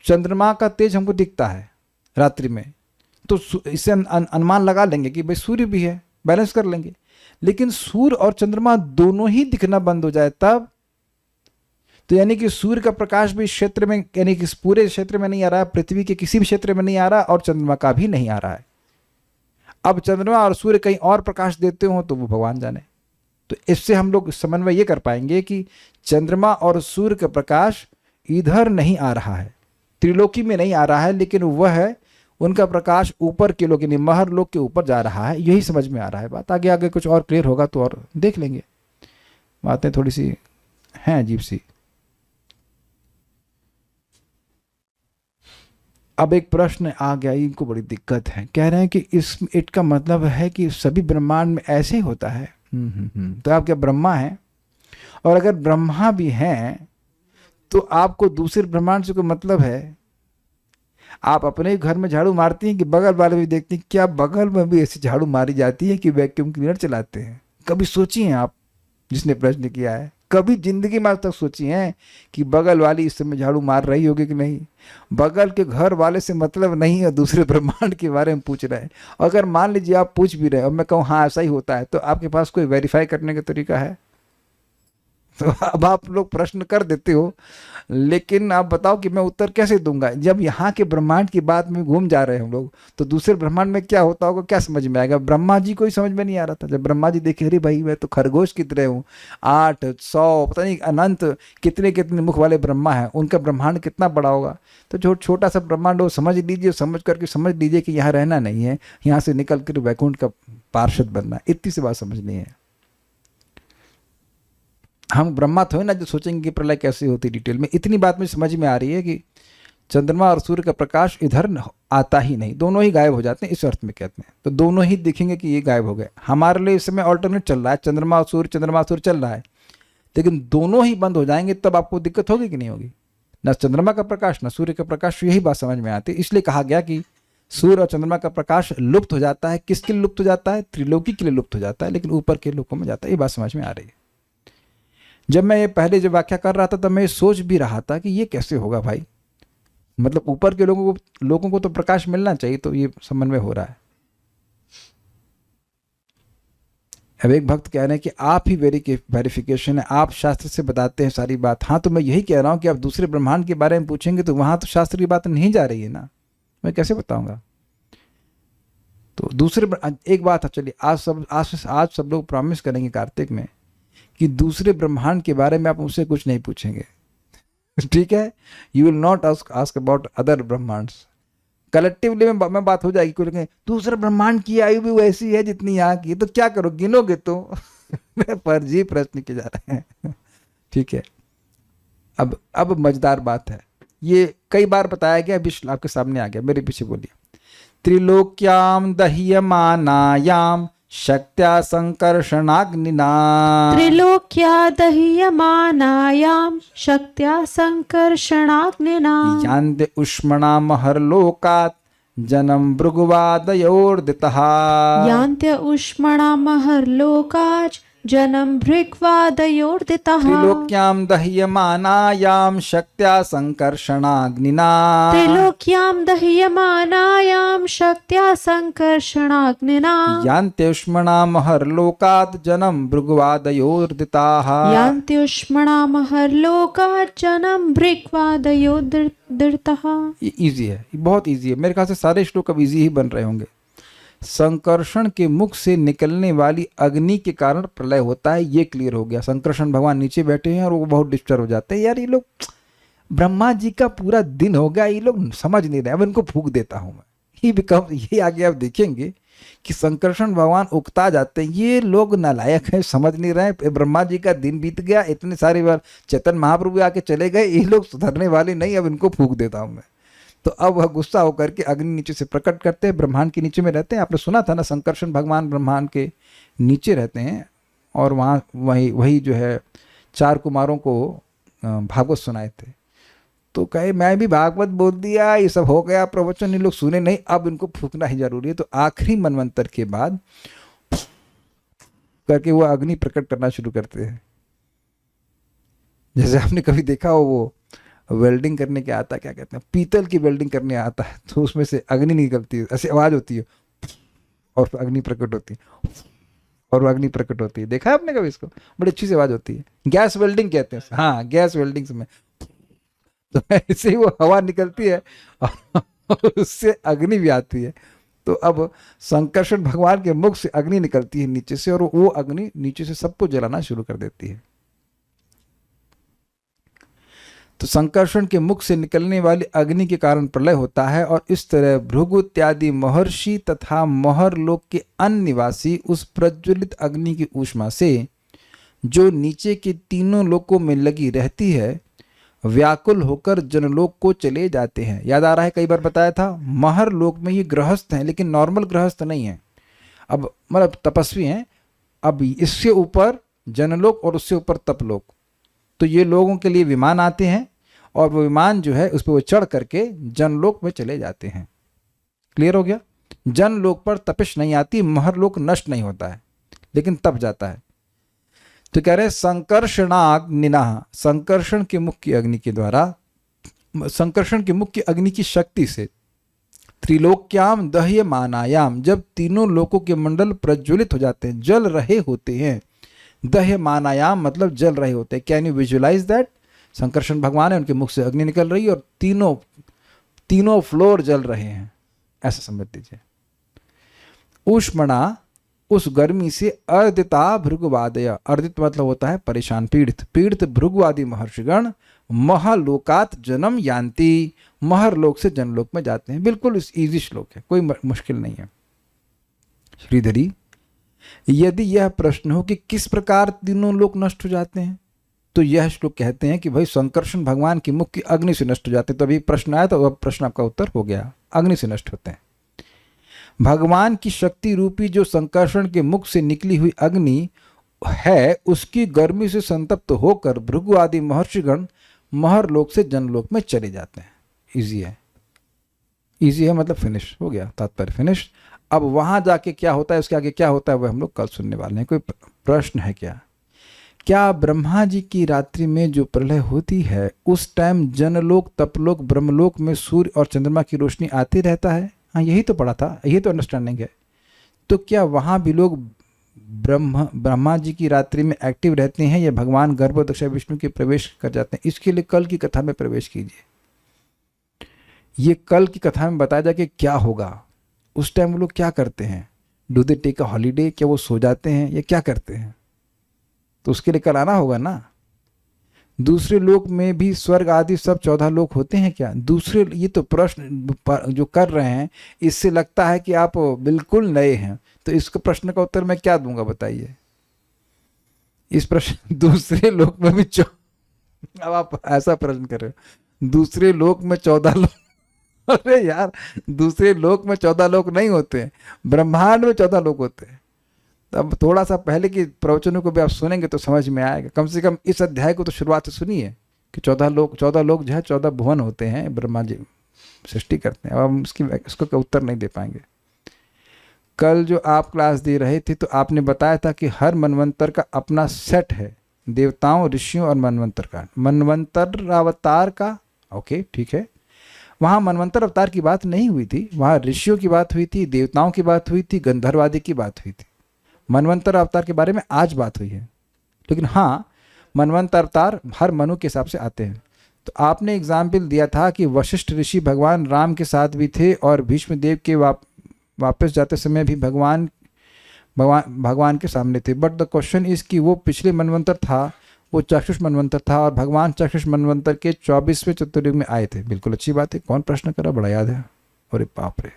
Speaker 1: चंद्रमा का तेज हमको दिखता है रात्रि में, तो इससे अनुमान लगा लेंगे कि भाई सूर्य भी है, बैलेंस कर लेंगे। लेकिन सूर्य और चंद्रमा दोनों ही दिखना बंद हो जाए तब, तो यानी कि सूर्य का प्रकाश भी इस क्षेत्र में, यानी कि इस पूरे क्षेत्र में नहीं आ रहा है, पृथ्वी के किसी भी क्षेत्र में नहीं आ रहा, और चंद्रमा का भी नहीं आ रहा है। अब चंद्रमा और सूर्य कहीं और प्रकाश देते हो तो वो भगवान जाने। तो इससे हम लोग समन्वय ये कर पाएंगे कि चंद्रमा और सूर्य का प्रकाश इधर नहीं आ रहा है, त्रिलोकी में नहीं आ रहा है, लेकिन वह है उनका प्रकाश ऊपर के लोग यानी महर लोग के ऊपर जा रहा है। यही समझ में आ रहा है बात। आगे आगे कुछ और क्लियर होगा तो और देख लेंगे। बातें थोड़ी सी हैं अजीब सी। अब एक प्रश्न आ गया, इनको बड़ी दिक्कत है। कह रहे हैं कि इसका मतलब है कि सभी ब्रह्मांड में ऐसे ही होता है। तो आप क्या ब्रह्मा हैं? और अगर ब्रह्मा भी हैं तो आपको दूसरे ब्रह्मांड से कोई मतलब है? आप अपने घर में झाड़ू मारती हैं कि बगल वाले भी देखते हैं? क्या बगल में भी ऐसी झाड़ू मारी जाती है कि वैक्यूम क्लीनर चलाते हैं? कभी सोची हैं आप, जिसने प्रश्न किया है, कभी जिंदगी में आज तक सोची हैं कि बगल वाली इस समय झाड़ू मार रही होगी कि नहीं? बगल के घर वाले से मतलब नहीं है, दूसरे ब्रह्मांड के बारे में पूछ रहे हैं। अगर मान लीजिए आप पूछ भी रहे हैं और मैं कहूँ हाँ ऐसा ही होता है, तो आपके पास कोई वेरीफाई करने का तरीका है? तो अब आप लोग प्रश्न कर देते हो, लेकिन आप बताओ कि मैं उत्तर कैसे दूंगा? जब यहाँ के ब्रह्मांड की बात में घूम जा रहे हैं हम लोग, तो दूसरे ब्रह्मांड में क्या होता होगा, क्या समझ में आएगा? ब्रह्मा जी को ही समझ में नहीं आ रहा था। जब ब्रह्मा जी देखे, अरे भाई मैं तो खरगोश की तरह हूँ, 8, 100 पता नहीं अनंत कितने कितने मुख वाले ब्रह्मा हैं, उनका ब्रह्मांड कितना बड़ा होगा। तो जो छोटा सा ब्रह्मांड हो, समझ लीजिए, समझ करके समझ लीजिए कि यहाँ रहना नहीं है, यहाँ से निकल कर वैकुंठ का पार्षद बनना। इतनी सी बात समझनी है। हम ब्रह्मा थोड़े ना जो सोचेंगे कि प्रलय कैसे होती डिटेल में। इतनी बात में समझ में आ रही है कि चंद्रमा और सूर्य का प्रकाश इधर आता ही नहीं, दोनों ही गायब हो जाते हैं, इस अर्थ में कहते हैं। तो दोनों ही दिखेंगे कि ये गायब हो गए। हमारे लिए इस समय ऑल्टरनेट चल रहा है, चंद्रमा और सूर्य चल रहा है, लेकिन दोनों ही बंद हो जाएंगे, तब आपको दिक्कत होगी कि नहीं होगी? न चंद्रमा का प्रकाश न सूर्य का प्रकाश, यही बात समझ में आती है। इसलिए कहा गया कि सूर्य और चंद्रमा का प्रकाश लुप्त हो जाता है। किसके लिए लुप्त हो जाता है? त्रिलोकी के लिए लुप्त हो जाता है, लेकिन ऊपर के लोकों में जाता है। ये बात समझ में आ रही है। जब मैं ये पहले जब व्याख्या कर रहा था तब मैं ये सोच भी रहा था कि ये कैसे होगा भाई, मतलब ऊपर के लोगों को तो प्रकाश मिलना चाहिए, तो ये समन्वय हो रहा है। अब एक भक्त कह रहे हैं कि आप ही वेरिफिकेशन है, आप शास्त्र से बताते हैं सारी बात। हाँ, तो मैं यही कह रहा हूं कि आप दूसरे ब्रह्मांड के बारे में पूछेंगे तो वहां तो शास्त्र की बात नहीं जा रही है ना, मैं कैसे बताऊंगा? तो दूसरे एक बात है, चलिए आज सब लोग प्रॉमिस करेंगे कार्तिक में कि दूसरे ब्रह्मांड के बारे में आप मुझसे कुछ नहीं पूछेंगे। ठीक है? You will not ask about other ब्रह्मांड्स। कलेक्टिवली में बात हो जाएगी, कोई कहें दूसरे ब्रह्मांड की आयु भी वैसी है जितनी यहाँ की, तो क्या करो, गिनोगे तो? पर जी प्रश्न किए जा रहे हैं। ठीक है, अब मजेदार बात है, ये कई बार बताया गया, अभी आपके सामने आ गया, मेरे पीछे बोलिए। त्रिलोक्याम दह्यमानायाम शक्त्या संकर्षणाग्निना।
Speaker 2: त्रिलोक्या दह्यमानायां शक्त्या संकर्षणाग्निना।
Speaker 1: यान्ते उष्मणा महर्लोकात् जनम भृगुवादयोर्दितः।
Speaker 2: यान्त्य उष्मणा महर्लोकाच् जनम भृग्वादयोर्दितः।
Speaker 1: त्रिलोक्यां दह्यमानायां शक्त्या संकर्षणाग्निना।
Speaker 2: त्रिलोक्यां दह्यमानायां शक्त्या संकर्षणाग्निना।
Speaker 1: यान्त्युष्मणा महर्लोकात् जनम भृगुवादयोर्दिताः।
Speaker 2: यान्त्युष्मणा महर्लोकाच् जनम भृग्वादयोर्दितः।
Speaker 1: ये इजी है, ये बहुत इजी है। मेरे ख्याल से सारे श्लोक अब इजी ही बन रहे होंगे। संकर्षण के मुख से निकलने वाली अग्नि के कारण प्रलय होता है, ये क्लियर हो गया। संकर्षण भगवान नीचे बैठे हैं और वो बहुत डिस्टर्ब हो जाते हैं। यार ये लोग, ब्रह्मा जी का पूरा दिन हो गया, ये लोग समझ नहीं रहे, अब इनको फूंक देता हूं मैं। ये आगे आप देखेंगे कि संकर्षण भगवान उकता जाते हैं। ये लोग नालायक हैं, समझ नहीं रहे। ब्रह्मा जी का दिन बीत गया, इतने सारी बार चैतन्य महाप्रभु आके चले गए, ये लोग सुधरने वाले नहीं, अब इनको फूंक देता हूं मैं। तो अब वह गुस्सा होकर के अग्नि नीचे से प्रकट करते हैं, ब्रह्मांड के नीचे में रहते हैं। आपने सुना था ना, संकर्षण भगवान ब्रह्मांड के नीचे रहते हैं और वहाँ वही जो है 4 कुमारों को भागवत सुनाए थे। तो कहे मैं भी भागवत बोल दिया, ये सब हो गया, प्रवचन ये लोग सुने नहीं, अब इनको फूकना ही जरूरी है। तो आखिरी मनवंतर के बाद करके वो अग्नि प्रकट करना शुरू करते हैं। जैसे आपने कभी देखा हो, वो वेल्डिंग करने के आता, क्या कहते हैं, पीतल की वेल्डिंग करने आता है, तो उसमें से अग्नि निकलती है, ऐसी आवाज होती है और अग्नि प्रकट होती है, और वो अग्नि प्रकट होती है। देखा है आपने कभी इसको? बड़ी अच्छी सी आवाज होती है। गैस वेल्डिंग कहते हैं, हाँ, गैस वेल्डिंग में तो ऐसे ही वो हवा निकलती है और उससे अग्नि भी आती है। तो अब संकर्षण भगवान के मुख से अग्नि निकलती है नीचे से, और वो अग्नि नीचे से सबको जलाना शुरू कर देती है। तो संकर्षण के मुख से निकलने वाली अग्नि के कारण प्रलय होता है, और इस तरह भृगु इत्यादि महर्षि तथा महर लोक के अन्य निवासी उस प्रज्वलित अग्नि की ऊष्मा से जो नीचे के तीनों लोकों में लगी रहती है व्याकुल होकर जनलोक को चले जाते हैं। याद आ रहा है, कई बार बताया था, महर लोक में ये गृहस्थ हैं, लेकिन नॉर्मल गृहस्थ नहीं है, अब मतलब तपस्वी हैं। अब इससे ऊपर जनलोक और उससे ऊपर तपलोक, तो ये लोगों के लिए विमान आते हैं, और वो विमान जो है उस पर वो चढ़ करके जनलोक में चले जाते हैं। क्लियर हो गया? जनलोक पर तपिश नहीं आती, महरलोक नष्ट नहीं होता है, लेकिन तप जाता है। तो कह रहे संकर्षणाग्निना, संकर्षण के मुख की अग्नि के द्वारा, संकर्षण के मुख की अग्नि की शक्ति से त्रिलोक्याम दह्यमानायाम, जब तीनों लोकों के मंडल प्रज्वलित हो जाते हैं, जल रहे होते हैं। दह्यमानायाम मतलब जल रहे होते हैं। Can you visualise that? Sankarshan Bhagwan है, उनके मुख से अग्नि निकल रही है और तीनों फ्लोर जल रहे हैं, ऐसा समझ लीजिए। ऊष्मणा, उस गर्मी से अर्दिता भृगुवादय, अर्दित मतलब होता है परेशान, पीड़ित, पीड़ित भृगुवादी महर्षिगण महालोकात जन्म यान्ति, महरलोक से जनलोक में जाते हैं। बिल्कुल इजी श्लोक है, कोई मुश्किल नहीं है। श्रीधरी, यदि यह प्रश्न हो कि किस प्रकार तीनों लोक नष्ट हो जाते हैं, तो यह श्लोक कहते हैं कि भाई संकर्षण भगवान की मुख की अग्नि से नष्ट हो जाते हैं। तो अभी प्रश्न आया, तो अब प्रश्न आपका उत्तर हो गया, अग्नि से नष्ट होते हैं। भगवान की शक्ति रूपी जो संकर्षण के मुख से निकली हुई अग्नि है, उसकी गर्मी से संतप्त होकर भृगु आदि महर्षिगण महरलोक से जनलोक में चले जाते हैं। इजी है, इजी है मतलब फिनिश हो गया, तात्पर्य फिनिश। अब वहां जाके क्या होता है, उसके आगे क्या होता है, वह हम लोग कल सुनने वाले हैं। कोई प्रश्न है क्या? क्या ब्रह्मा जी की रात्रि में जो प्रलय होती है, उस टाइम जनलोक, तपलोक, ब्रह्मलोक में सूर्य और चंद्रमा की रोशनी आती रहता है? हाँ, यही तो पढ़ा था, यही तो अंडरस्टैंडिंग है। तो क्या वहाँ भी लोग ब्रह्मा जी की रात्रि में एक्टिव रहते हैं, या भगवान गर्भोदक्ष विष्णु के प्रवेश कर जाते हैं? इसके लिए कल की कथा में प्रवेश कीजिए। ये कल की कथा में बताया जाए कि क्या होगा, उस टाइम वो लोग क्या करते हैं। Do they take a holiday, क्या वो सो जाते हैं या क्या करते हैं? तो उसके लिए कल आना होगा ना। दूसरे लोक में भी स्वर्ग आदि सब 14 लोक होते हैं क्या? दूसरे, ये तो प्रश्न जो कर रहे हैं, इससे लगता है कि आप बिल्कुल नए हैं। तो इसका प्रश्न का उत्तर मैं क्या दूंगा बताइए? इस प्रश्न, दूसरे लोक में भी अब आप ऐसा प्रश्न कर रहे हो, दूसरे लोक में 14 लोक अरे यार, दूसरे लोक में 14 लोक नहीं होते हैं, ब्रह्मांड में 14 लोक होते हैं। अब थोड़ा सा पहले की प्रवचनों को भी आप सुनेंगे तो समझ में आएगा। कम से कम इस अध्याय को तो शुरुआत से सुनिए कि 14 लोग जो है 14 भुवन होते हैं, ब्रह्मा जी सृष्टि करते हैं। अब हम इसको उत्तर नहीं दे पाएंगे। कल जो आप क्लास दे रहे थे तो आपने बताया था कि हर मनवंतर का अपना सेट है, देवताओं, ऋषियों और मनवंतर का, मनवंतर अवतार का। ओके, ठीक है, वहाँ मनवंतर अवतार की बात नहीं हुई थी, वहाँ ऋषियों की बात हुई थी, देवताओं की बात हुई थी, गंधर्वादी की बात हुई थी। मनवंतर अवतार के बारे में आज बात हुई है, लेकिन हाँ, मनवंतर अवतार हर मनु के हिसाब से आते हैं। तो आपने एग्जाम्पल दिया था कि वशिष्ठ ऋषि भगवान राम के साथ भी थे, और भीष्म देव के वापस जाते समय भी भगवान के सामने थे। बट द क्वेश्चन इज कि वो पिछले मनवंतर था, वो चाक्षुष मनवंतर था, और भगवान चाक्षुष मनवंतर के 24वें चतुर्युग में आए थे। बिल्कुल अच्छी बात है। कौन प्रश्न करा, बड़ा याद है। अरे बाप रे,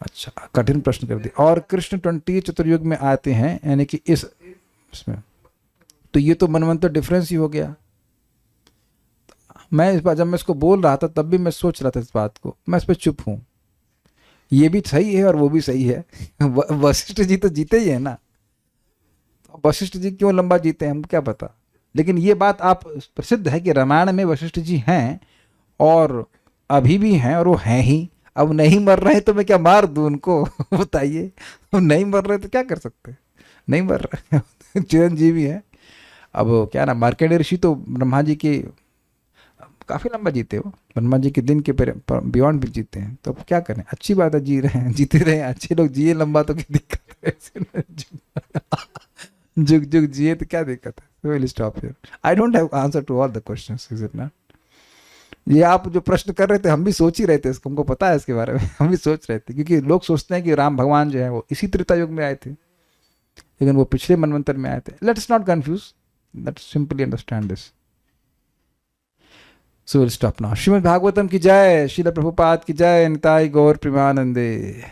Speaker 1: अच्छा कठिन प्रश्न कर दिया। और कृष्ण 20 चतुर्युग में आते हैं, यानी कि इसमें तो ये तो मनवंतर डिफरेंस ही हो गया। मैं इस बार जब मैं इसको बोल रहा था तब भी मैं सोच रहा था इस बात को, मैं इस पर चुप हूँ। ये भी सही है और वो भी सही है। वशिष्ठ जी तो जीते ही है ना, वशिष्ठ जी क्यों लंबा जीते हैं हम क्या पता, लेकिन ये बात आप प्रसिद्ध है कि रामायण में वशिष्ठ जी हैं और अभी भी हैं, और वो हैं ही। अब नहीं मर रहे तो मैं क्या मार दूं उनको? बताइए, नहीं मर रहे तो क्या कर सकते? नहीं मर रहे, चिरंजीवी है। अब क्या ना, मार्कंडेय ऋषि तो ब्रह्मा जी के काफ़ी लंबा जीते हो, ब्रह्मा जी के दिन के बियॉन्ड भी जीते हैं। तो अब क्या करें, अच्छी बात है, जी रहे हैं, जीते रहे हैं, अच्छे लोग जिए लंबा तो क्या दिक्कत है? जुग जुग जिए तो क्या दिक्कत है? Will stop here. I don't have answer to all the questions, is it not? ये आप जो प्रश्न कर रहे थे हम भी सोच ही रहे थे, इसको हमको पता है इसके बारे में, हम भी सोच रहे थे, क्योंकि लोग सोचते हैं कि राम भगवान जो है वो इसी त्रेता युग में आए थे, लेकिन वो पिछले मनवंतर में आए थे. Let's not confuse, let's simply understand this. So will stop now. Shrimad Bhagavatam की जय, श्रील प्रभुपाद की जय, निताई गौर प्रेमानंदे.